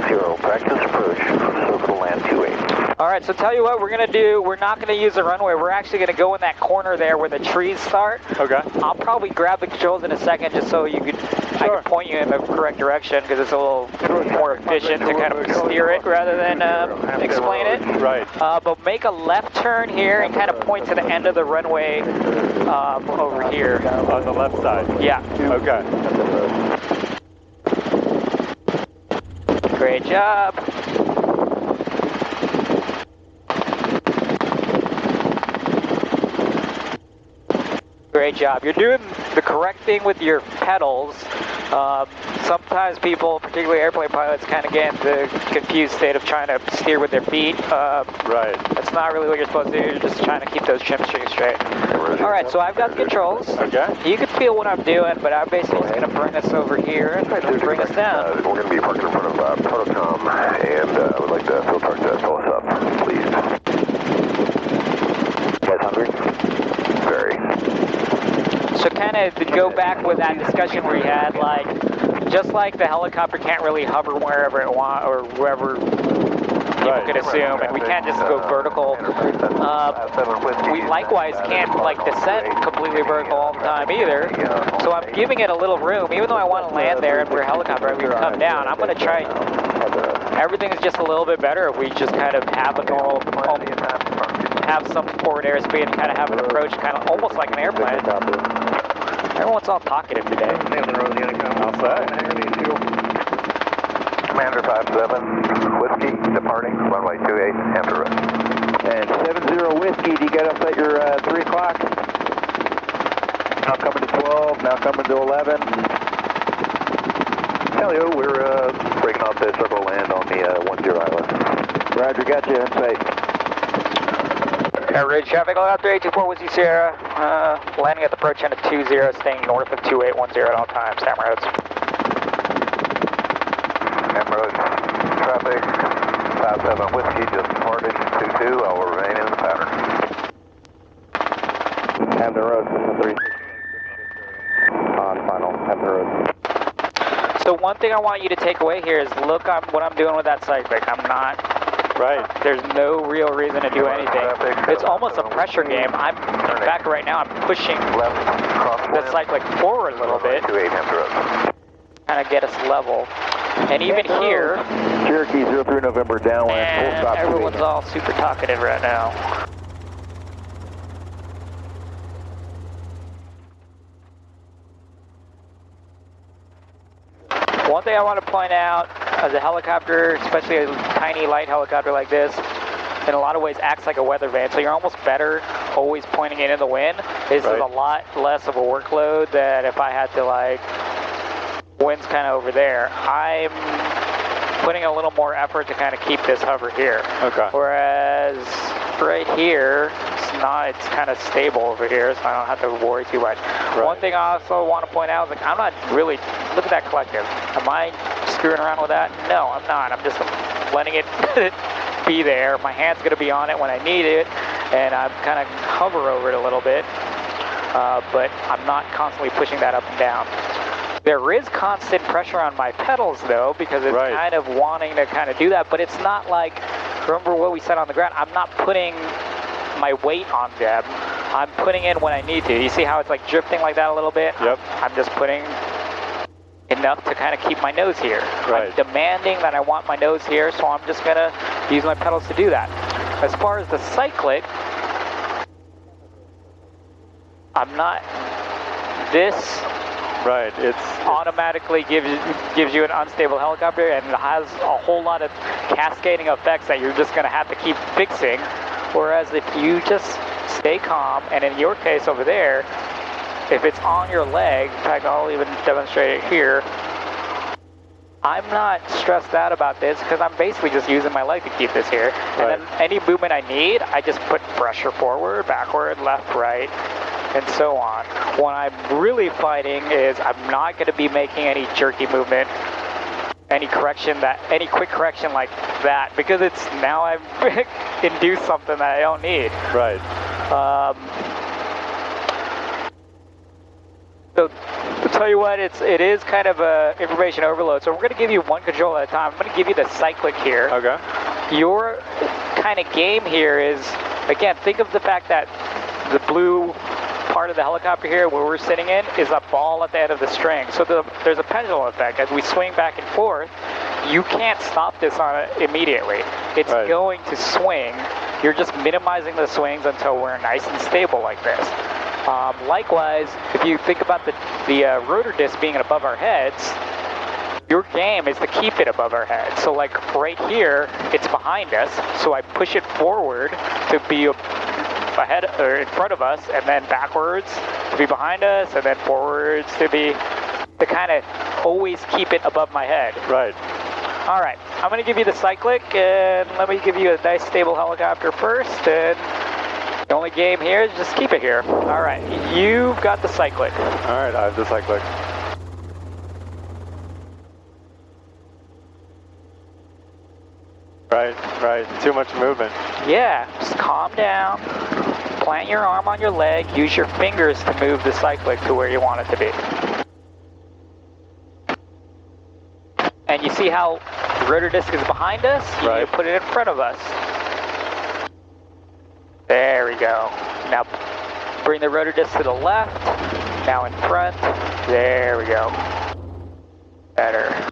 Speaker 4: 10, practice approach, circle land 28.
Speaker 3: All right, so tell you what we're going to do, we're not going to use the runway, we're actually going to go in that corner there where the trees start.
Speaker 5: Okay.
Speaker 3: I'll probably grab the controls in a second just so you could I can point you in the correct direction because it's a little more efficient to kind of steer it rather than explain it.
Speaker 5: Right.
Speaker 3: But make a left turn here and kind of point to the end of the runway over here.
Speaker 5: On the left side?
Speaker 3: Yeah.
Speaker 5: Okay.
Speaker 3: Great job. Great job. You're doing the correct thing with your pedals. Sometimes people, particularly airplane pilots, kind of get into the confused state of trying to steer with their feet.
Speaker 5: Right.
Speaker 3: That's not really what you're supposed to do. You're just trying to keep those trim strings straight. All right, so I've got the controls.
Speaker 5: Okay.
Speaker 3: You can feel what I'm doing, but I'm basically just going to bring us over here and bring us down.
Speaker 4: We're going to be parking in front of Protocom, and I would like the field truck to fill us up, please. You guys hungry? Very.
Speaker 3: So kind of to go back with that discussion we had, like, just like the helicopter can't really hover wherever it wants or wherever people could assume, and we can't just go vertical. We likewise can't like descend completely vertical all the time either. So I'm giving it a little room, even though I want to land there and we're a helicopter and we come down. I'm going to try. Everything is just a little bit better if we just kind of have a normal, have some forward airspeed and kind of have an approach, kind of almost like an airplane. Everyone's all talkative today.
Speaker 5: All set.
Speaker 4: Commander 57, Whiskey, departing, runway 28, Hampton Road. And 70 Whiskey, do you get us at your 3 o'clock? Now coming to 12, now coming to 11. Hello, we're breaking off the circle land on the 10 island. Roger, got you, insight.
Speaker 3: Ridge traffic, I'll have 384 Whiskey Sierra, landing at the approach end of 20, staying north of 2810 at all times, Ham Roads.
Speaker 4: Ham Roads, traffic, 57 Whiskey, just departed, 22, I will remain in the pattern. Hampton Roads, 3. On final, Hampton Roads.
Speaker 3: So one thing I want you to take away here is look what I'm doing with that cyclic. I'm not...
Speaker 5: Right.
Speaker 3: There's no real reason to do anything. It's almost a pressure game. In fact, right now I'm pushing the cyclic forward a little bit. Kind of get us level. And even here...
Speaker 4: Cherokee 03 November downwind, full stop.
Speaker 3: Everyone's all super talkative right now. One thing I want to point out, as a helicopter, especially a tiny light helicopter like this, in a lot of ways acts like a weather vane, so you're almost better always pointing it in the wind. This is a lot less of a workload than if I had to, like, wind's kind of over there. I'm putting a little more effort to kind of keep this hover here. Okay. Whereas right here, it's kind of stable over here, so I don't have to worry too much. Right. One thing I also want to point out is, like, I'm not really, look at that collective. Am I screwing around with that? No, I'm not. I'm just letting it be there. My hand's going to be on it when I need it, and I'm kind of hover over it a little bit, but I'm not constantly pushing that up and down. There is constant pressure on my pedals, though, because it's kind of wanting to kind of do that, but it's not like, remember what we said on the ground, I'm not putting my weight on them. I'm putting in when I need to. You see how it's like drifting like that a little bit? Yep. I'm just putting enough to kind of keep my nose here. Right. I'm demanding that I want my nose here, so I'm just going to use my pedals to do that. As far as the cyclic, I'm not, this it's automatically gives you an unstable helicopter, and it has a whole lot of cascading effects that you're just going to have to keep fixing. Whereas if you just stay calm, and in your case over there, if it's on your leg, in fact, I'll even demonstrate it here, I'm not stressed out about this because I'm basically just using my leg to keep this here. And then any movement I need, I just put pressure forward, backward, left, right, and so on. What I'm really fighting is I'm not going to be making any jerky movement, any quick correction like that, because it's now I've induced something that I don't need. Right. So to tell you what, it is kind of a information overload. So we're going to give you one control at a time. I'm going to give you the cyclic here. Okay. Your kind of game here is, again, think of the fact that the blue part part of the helicopter here where we're sitting in is a ball at the end of the string. So there's a pendulum effect. As we swing back and forth, you can't stop this on it immediately. It's going to swing. You're just minimizing the swings until we're nice and stable like this. Likewise, if you think about the rotor disc being above our heads, your game is to keep it above our heads. So like right here, it's behind us, so I push it forward to be ahead or in front of us, and then backwards to be behind us, and then forwards to kind of always keep it above my head.
Speaker 5: Right.
Speaker 3: All right, I'm going to give you the cyclic, and let me give you a nice stable helicopter first, and the only game here is just keep it here. All right, you've got the cyclic.
Speaker 5: All right, I have the cyclic. Right, too much movement.
Speaker 3: Yeah, just calm down, plant your arm on your leg, use your fingers to move the cyclic to where you want it to be. And you see how the rotor disc is behind us? You need to put it in front of us. There we go. Now bring the rotor disc to the left, now in front. There we go. Better.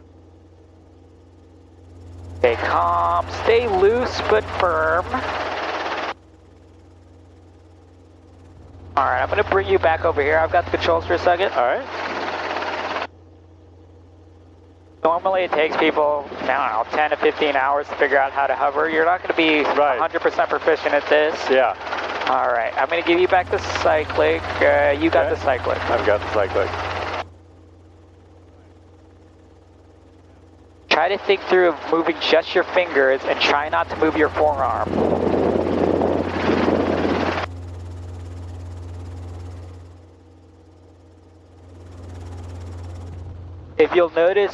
Speaker 3: Stay calm, stay loose but firm. All right, I'm going to bring you back over here. I've got the controls for a second.
Speaker 5: All right.
Speaker 3: Normally it takes people, I don't know, 10 to 15 hours to figure out how to hover. You're not going to be 100% proficient at this.
Speaker 5: Yeah.
Speaker 3: All right, I'm going to give you back the cyclic. You got the cyclic.
Speaker 5: I've got the cyclic.
Speaker 3: Try to think through of moving just your fingers and try not to move your forearm. If you'll notice,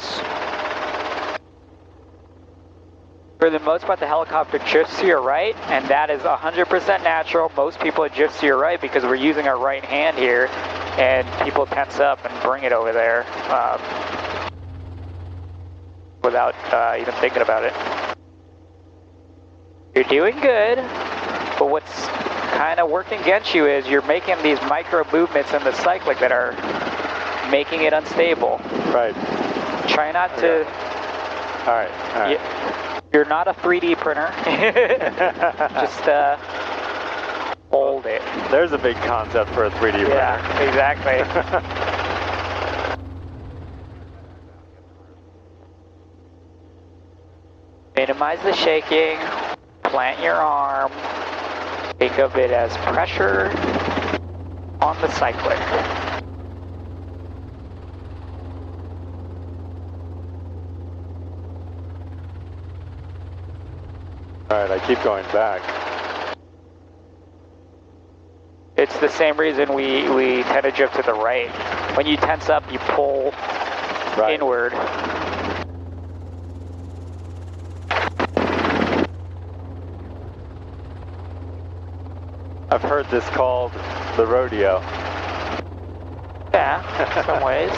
Speaker 3: for the most part, the helicopter drifts to your right, and that is 100% natural. Most people drift to your right because we're using our right hand here, and people tense up and bring it over there. Without even thinking about it. You're doing good, but what's kind of working against you is you're making these micro movements in the cyclic that are making it unstable.
Speaker 5: Right.
Speaker 3: Try not to...
Speaker 5: All right.
Speaker 3: You're not a 3D printer. Just hold it.
Speaker 5: There's a big concept for a 3D printer.
Speaker 3: Yeah, exactly. Minimize the shaking, plant your arm, think of it as pressure on the cyclic.
Speaker 5: Alright, I keep going back.
Speaker 3: It's the same reason we tend to drift to the right. When you tense up, you pull inward.
Speaker 5: I've heard this called the rodeo.
Speaker 3: Yeah, in some ways.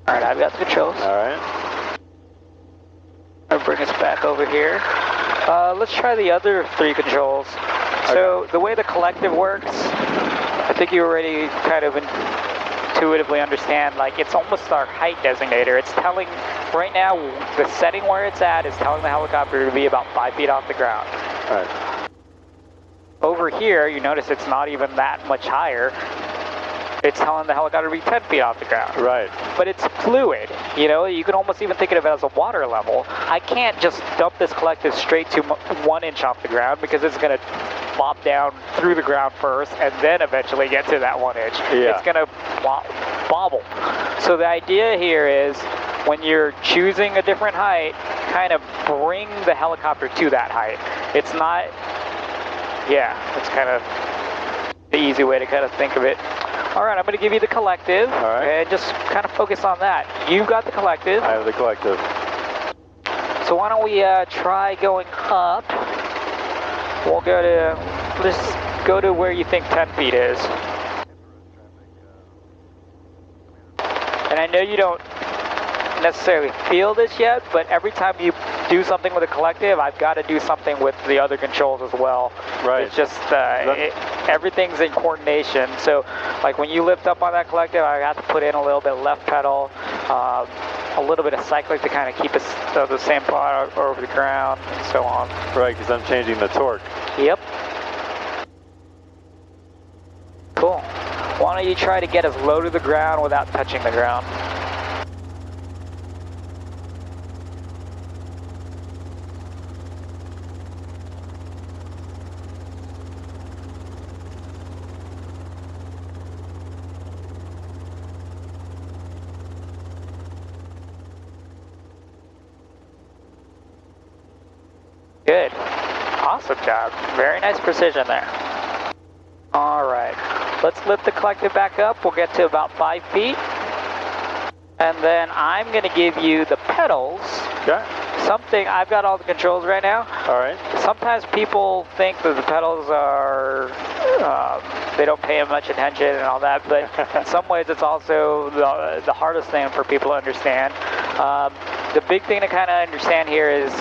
Speaker 3: Alright, I've got the controls.
Speaker 5: Alright.
Speaker 3: I'll bring us back over here. Let's try the other 3 controls. So the way the collective works, I think you already kind of intuitively understand, like it's almost our height designator. It's telling, right now, the setting where it's at is telling the helicopter to be about 5 feet off the ground.
Speaker 5: Right.
Speaker 3: Over here, you notice it's not even that much higher. It's telling the helicopter to be 10 feet off the ground.
Speaker 5: Right.
Speaker 3: But it's fluid, you know, you can almost even think of it as a water level. I can't just dump this collective straight to 1 inch off the ground because it's going to bop down through the ground first and then eventually get to that 1 inch.
Speaker 5: Yeah.
Speaker 3: It's going to bobble. So the idea here is when you're choosing a different height, kind of bring the helicopter to that height. It's not, it's kind of the easy way to kind of think of it. All right, I'm going to give you the collective, and just kind of focus on that. You've got the collective.
Speaker 5: I have the collective.
Speaker 3: So why don't we try going up? We'll go to, let's go to where you think 10 feet is. And I know you don't necessarily feel this yet, but every time you do something with the collective, I've got to do something with the other controls as well.
Speaker 5: Right.
Speaker 3: It's just, everything's in coordination. So, like when you lift up on that collective, I have to put in a little bit of left pedal, a little bit of cyclic to kind of keep us the same part over the ground, and so on.
Speaker 5: Right, because I'm changing the torque.
Speaker 3: Yep. Cool. Why don't you try to get as low to the ground without touching the ground? Good. Awesome job. Very nice precision there. All right. Let's lift the collective back up. We'll get to about 5 feet. And then I'm going to give you the pedals.
Speaker 5: Okay.
Speaker 3: Something, I've got all the controls right now.
Speaker 5: All right.
Speaker 3: Sometimes people think that the pedals are, they don't pay much attention and all that, but in some ways it's also the hardest thing for people to understand. The big thing to kind of understand here is,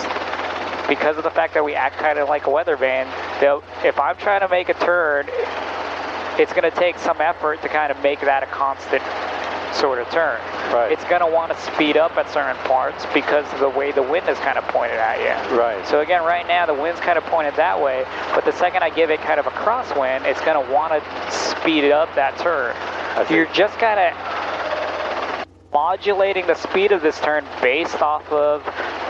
Speaker 3: because of the fact that we act kind of like a weather vane, if I'm trying to make a turn, it's going to take some effort to kind of make that a constant sort of turn.
Speaker 5: Right.
Speaker 3: It's going to want to speed up at certain parts because of the way the wind is kind of pointed at you.
Speaker 5: Right.
Speaker 3: So again, right now the wind's kind of pointed that way, but the second I give it kind of a crosswind, it's going to want to speed up that turn. You're just kind of modulating the speed of this turn based off of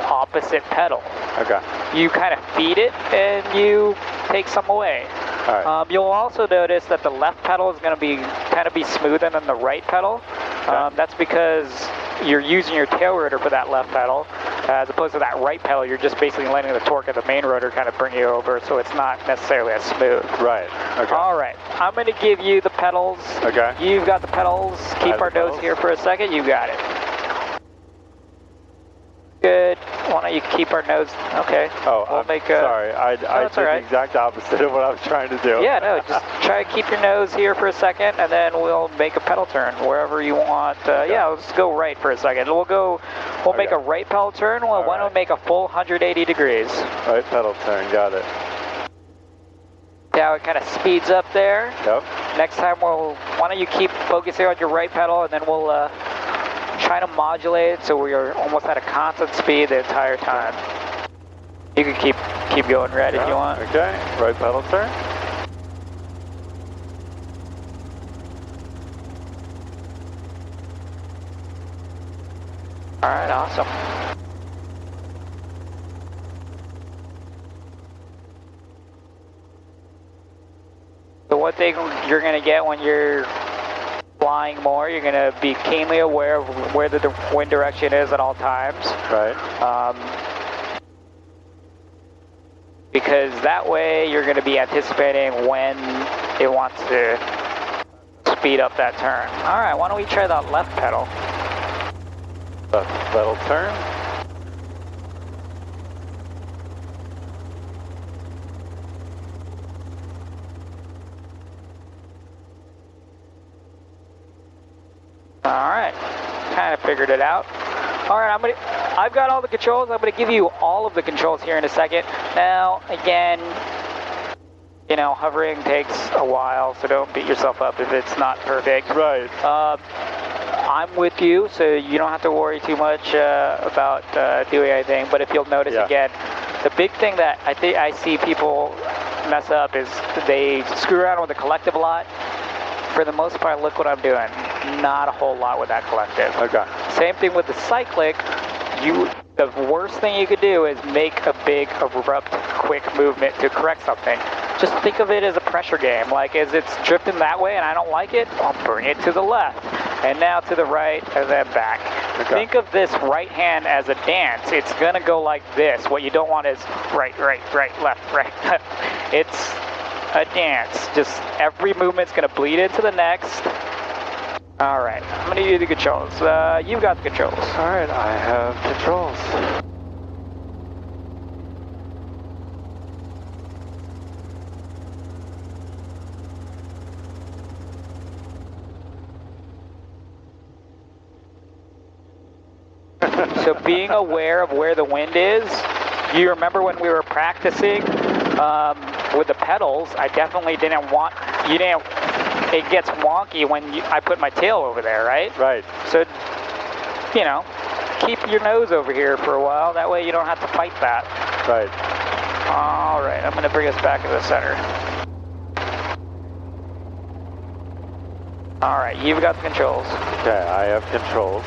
Speaker 3: opposite pedal.
Speaker 5: Okay.
Speaker 3: You kind of feed it and you take some away.
Speaker 5: All right.
Speaker 3: You'll also notice that the left pedal is going to be kind of be smoother than the right pedal. That's because you're using your tail rotor for that left pedal, as opposed to that right pedal. You're just basically letting the torque of the main rotor kind of bring you over, so it's not necessarily as smooth.
Speaker 5: Right. Okay.
Speaker 3: All right. I'm going to give you the pedals.
Speaker 5: Okay.
Speaker 3: You've got the pedals. Keep our nose here for a second. You got it. Good. Why don't you keep our nose? Okay.
Speaker 5: Oh,
Speaker 3: we'll
Speaker 5: I'm
Speaker 3: make a,
Speaker 5: sorry. I did
Speaker 3: right.
Speaker 5: the exact opposite of what I was trying to do.
Speaker 3: Yeah, no, just try to keep your nose here for a second, and then we'll make a pedal turn wherever you want. Yeah, let's go right for a second. We'll make a right pedal turn. Well, why don't we make a full 180 degrees?
Speaker 5: Right pedal turn, got it.
Speaker 3: Now it kind of speeds up there.
Speaker 5: Yep.
Speaker 3: Next time, why don't you keep focusing on your right pedal, and then we'll try to modulate it so we're almost at a constant speed the entire time. You can keep going red if you want.
Speaker 5: Okay, right pedal turn.
Speaker 3: All right, awesome. The one thing you're going to get when you're flying more, you're going to be keenly aware of where the wind direction is at all times.
Speaker 5: Right.
Speaker 3: Because that way you're going to be anticipating when it wants to speed up that turn. All right, why don't we try that left pedal?
Speaker 5: Left pedal turn.
Speaker 3: All right, kind of figured it out. All right, I've got all the controls. I'm going to give you all of the controls here in a second. Now, again, you know, hovering takes a while, so don't beat yourself up if it's not perfect.
Speaker 5: Right.
Speaker 3: I'm with you, so you don't have to worry too much about doing anything. But if you'll notice again, the big thing that I see people mess up is they screw around with the collective a lot. For the most part, look what I'm doing. Not a whole lot with that collective.
Speaker 5: Okay.
Speaker 3: Same thing with the cyclic. The worst thing you could do is make a big, abrupt, quick movement to correct something. Just think of it as a pressure game. Like, as it's drifting that way and I don't like it, I'll bring it to the left. And now to the right, and then back. Okay. Think of this right hand as a dance. It's going to go like this. What you don't want is right, left. It's a dance. Just every movement's going to bleed into the next. All right, I'm going to give you the controls. You've got the controls.
Speaker 5: All right, I have controls.
Speaker 3: So being aware of where the wind is, you remember when we were practicing with the pedals, I definitely didn't want, it gets wonky when I put my tail over there, right?
Speaker 5: Right.
Speaker 3: So, you know, keep your nose over here for a while, that way you don't have to fight that.
Speaker 5: Right.
Speaker 3: All right, I'm gonna bring us back to the center. All right, you've got the controls.
Speaker 5: Okay, I have controls.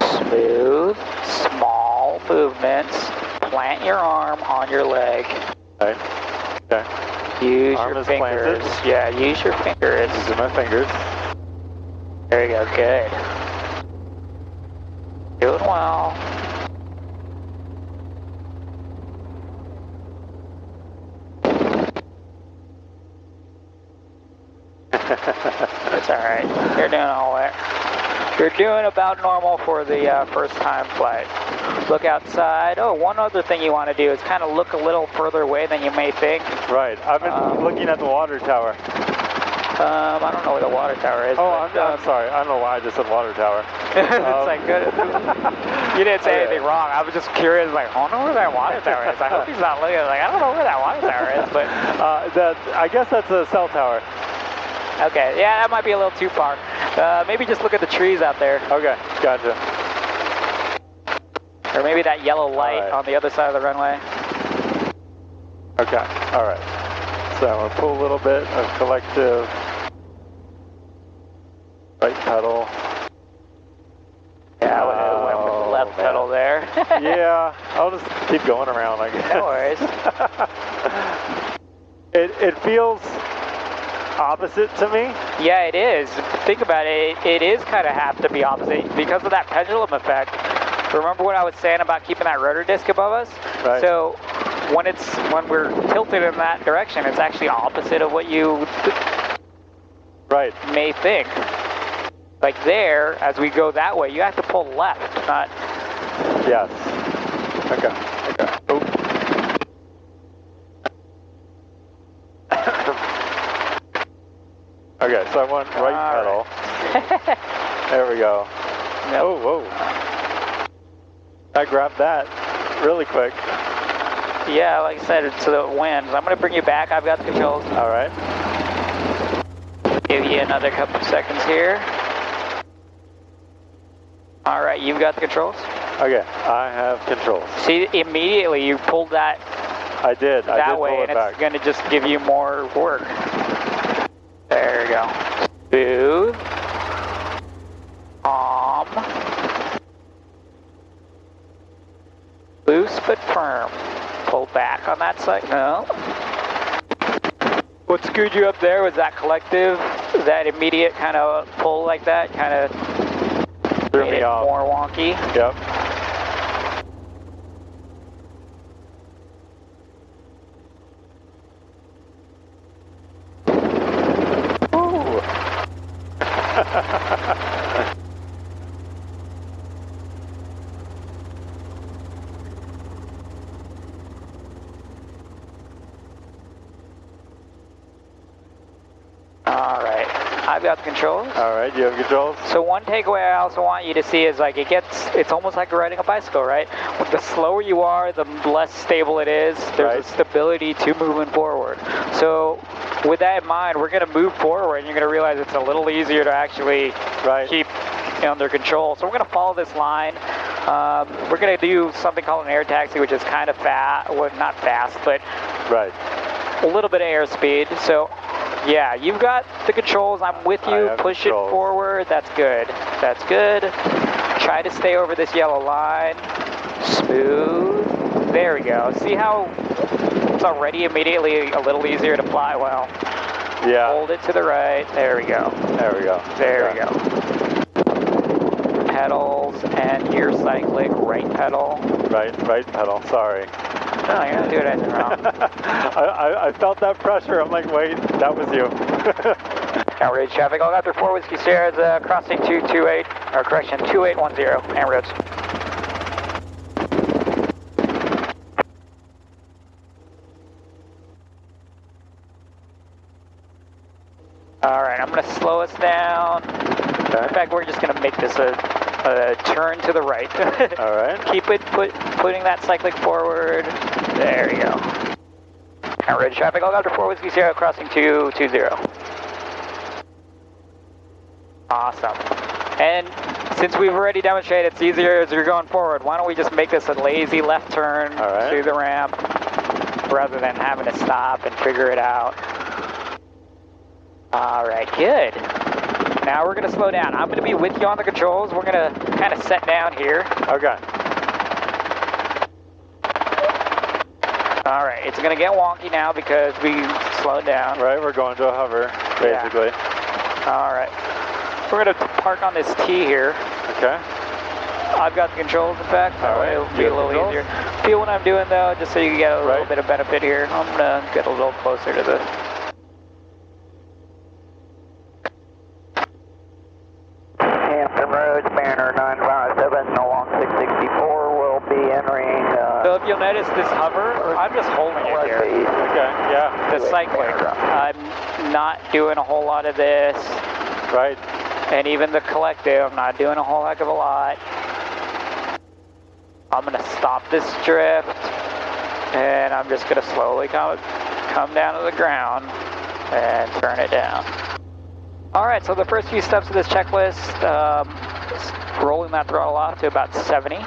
Speaker 3: Smooth, small movements. Plant your arm on your leg.
Speaker 5: Okay. Okay.
Speaker 3: Use
Speaker 5: Arm
Speaker 3: your
Speaker 5: is
Speaker 3: fingers.
Speaker 5: planted.
Speaker 3: Yeah, use your fingers.
Speaker 5: Using my fingers.
Speaker 3: There you go, good. Doing well. That's all right. You're doing all right. You're doing about normal for the first time flight. Look outside. Oh, one other thing you want to do is kind of look a little further away than you may think.
Speaker 5: Right. I've been looking at the water tower.
Speaker 3: I don't know where the water tower is.
Speaker 5: Oh,
Speaker 3: but,
Speaker 5: I'm sorry. I don't know why I just said water tower.
Speaker 3: it's like good. You didn't say anything wrong. I was just curious, like, I don't know where that water tower is. I hope he's not looking. Like, I don't know where that water tower is, but
Speaker 5: I guess that's a cell tower.
Speaker 3: okay, yeah, that might be a little too far. Maybe just look at the trees out there,
Speaker 5: Okay, gotcha.
Speaker 3: or maybe that yellow light
Speaker 5: right.
Speaker 3: on the other side of the runway.
Speaker 5: Okay, all right. So I'm gonna pull a little bit of collective right pedal.
Speaker 3: Yeah, I would have went with the left pedal there.
Speaker 5: Yeah, I'll just keep going around, I guess.
Speaker 3: No worries.
Speaker 5: It feels opposite to me.
Speaker 3: Yeah, it is. Think about it. It is kind of have to be opposite because of that pendulum effect. Remember what I was saying about keeping that rotor disc above us?
Speaker 5: Right.
Speaker 3: So when we're tilted in that direction, it's actually opposite of what you
Speaker 5: Right.
Speaker 3: may think. Like there, as we go that way, you have to pull left, not.
Speaker 5: Yes. Okay. Oh. Okay, so I went right pedal. There we go.
Speaker 3: Yep.
Speaker 5: Oh, whoa. I grabbed that really quick.
Speaker 3: Yeah, like I said, it's the winds. I'm going to bring you back. I've got the controls.
Speaker 5: All right.
Speaker 3: Give you another couple of seconds here. All right, you've got the controls.
Speaker 5: Okay, I have controls.
Speaker 3: See, immediately you pulled that
Speaker 5: I did. I
Speaker 3: that
Speaker 5: did
Speaker 3: way,
Speaker 5: pull it
Speaker 3: and
Speaker 5: back.
Speaker 3: it's going to just give you more work. There you go. Smooth. Calm. Loose but firm. Pull back on that side. No. What screwed you up there was that collective, that immediate kind of pull like that, kind of
Speaker 5: Threw
Speaker 3: made
Speaker 5: me
Speaker 3: it
Speaker 5: off.
Speaker 3: more wonky.
Speaker 5: Yep. Ooh.
Speaker 3: All right, I've got the controls.
Speaker 5: All right, you have controls?
Speaker 3: So one takeaway I also want you to see is like it's almost like riding a bicycle, right? The slower you are, the less stable it is. There's a stability to moving forward. So with that in mind, we're going to move forward and you're going to realize it's a little easier to actually keep under control. So we're going to follow this line. We're going to do something called an air taxi, which is kind of fast, well, not fast, but a little bit of airspeed. So yeah, you've got the controls. I'm with you. Push it forward. That's good. That's good. Try to stay over this yellow line. Smooth. There we go. See how it's already immediately a little easier to fly well?
Speaker 5: Yeah.
Speaker 3: Hold it to the right. There we go.
Speaker 5: There we go.
Speaker 3: There we go. Pedals, and you're cycling right pedal.
Speaker 5: Right pedal. Sorry.
Speaker 3: No, you're not doing anything wrong.
Speaker 5: I felt that pressure. I'm like, wait, that was you.
Speaker 3: Outrage traffic. All got 4 Whiskey Sierra, crossing 228, or correction, 2810, en route. right, I'm gonna slow us down.
Speaker 5: Okay.
Speaker 3: In fact, we're just gonna make this a turn to the right.
Speaker 5: All right.
Speaker 3: Keep it putting that cyclic forward. There you go. Now, red traffic, helicopter 4 Whiskey Sierra, crossing 220. Awesome. And since we've already demonstrated it's easier as you're going forward, why don't we just make this a lazy left turn through the ramp rather than having to stop and figure it out. All right, good. Now we're going to slow down. I'm going to be with you on the controls. We're going to kind of set down here.
Speaker 5: Okay.
Speaker 3: All right, it's going to get wonky now because we slowed down.
Speaker 5: Right, we're going to a hover, basically.
Speaker 3: Yeah. All right. We're going to park on this T here.
Speaker 5: Okay.
Speaker 3: I've got the controls, in fact, so it'll be a little easier. Feel what I'm doing, though, just so you get a little bit of benefit here. I'm going to get a little closer to the...
Speaker 4: Hampton Road, Banner 957, along 664, will be entering...
Speaker 3: So if you'll notice this hover, I'm just holding it here.
Speaker 5: Okay, yeah.
Speaker 3: The cycling. I'm not doing a whole lot of this.
Speaker 5: Right.
Speaker 3: And even the collective, I'm not doing a whole heck of a lot. I'm going to stop this drift, and I'm just going to slowly come down to the ground and turn it down. All right, so the first few steps of this checklist, rolling that throttle off to about 70.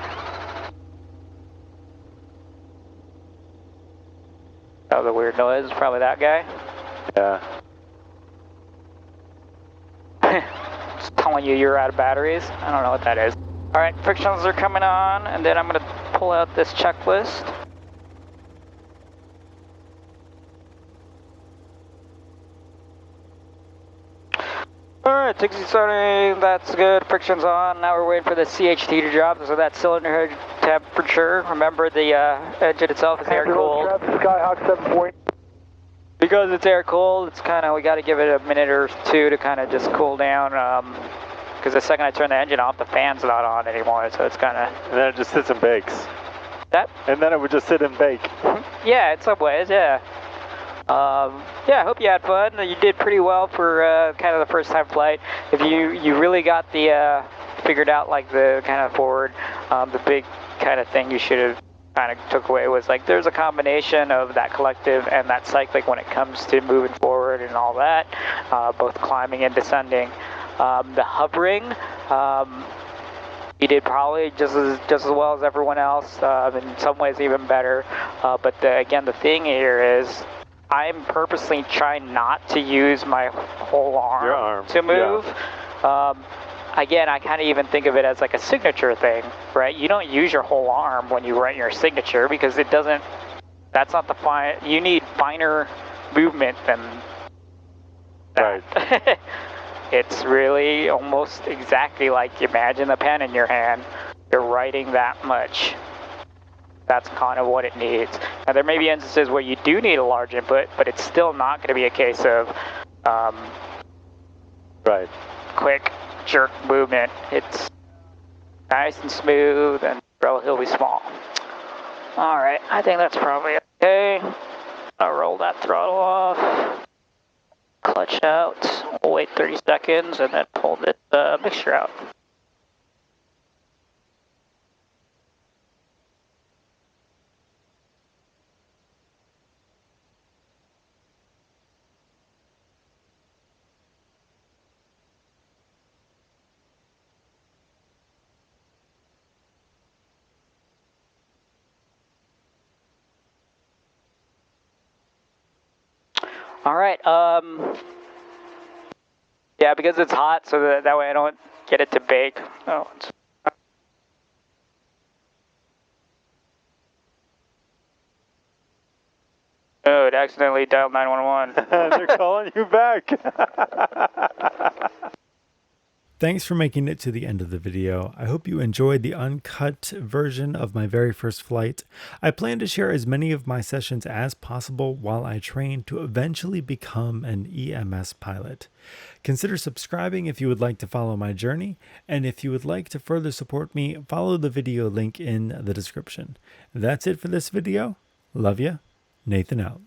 Speaker 3: That was a weird noise, probably that guy.
Speaker 5: Yeah.
Speaker 3: Just telling you you're out of batteries. I don't know what that is. All right, frictions are coming on, and then I'm going to pull out this checklist. All right, 60-70, that's good. Friction's on. Now we're waiting for the CHT to drop, so that cylinder head temperature. Remember, the engine itself is air-cooled.
Speaker 4: Skyhawk 7 point.
Speaker 3: Because it's air-cooled, it's kind of, we got to give it a minute or two to kind of just cool down. Because the second I turn the engine off, the fan's not on anymore, so it's kind of...
Speaker 5: And then it just sits and bakes.
Speaker 3: That?
Speaker 5: And then it would just sit and bake.
Speaker 3: Yeah, in some ways, yeah. Yeah, I hope you had fun. You did pretty well for kind of the first time flight. If you really got the figured out like the kind of forward, the big kind of thing you should have kind of took away was like there's a combination of that collective and that cyclic when it comes to moving forward and all that, both climbing and descending. The hovering, you did probably just as well as everyone else. In some ways even better. But again, the thing here is I'm purposely trying not to use my whole arm to move. Yeah. Again, I kind of even think of it as like a signature thing, right? You don't use your whole arm when you write your signature because it doesn't, that's not the fine, you need finer movement than that. Right. It's really almost exactly like you imagine a pen in your hand, you're writing that much. That's kind of what it needs. Now there may be instances where you do need a large input, but it's still not going to be a case of quick jerk movement. It's nice and smooth and relatively small. All right, I think that's probably okay. I'll roll that throttle off, clutch out, we'll wait 30 seconds and then pull this mixture out. All right, yeah, because it's hot, so that way I don't get it to bake. Oh, it accidentally dialed 911.
Speaker 5: They're calling you back.
Speaker 1: Thanks for making it to the end of the video. I hope you enjoyed the uncut version of my very first flight. I plan to share as many of my sessions as possible while I train to eventually become an EMS pilot. Consider subscribing if you would like to follow my journey, and if you would like to further support me, follow the video link in the description. That's it for this video. Love ya. Nathan out.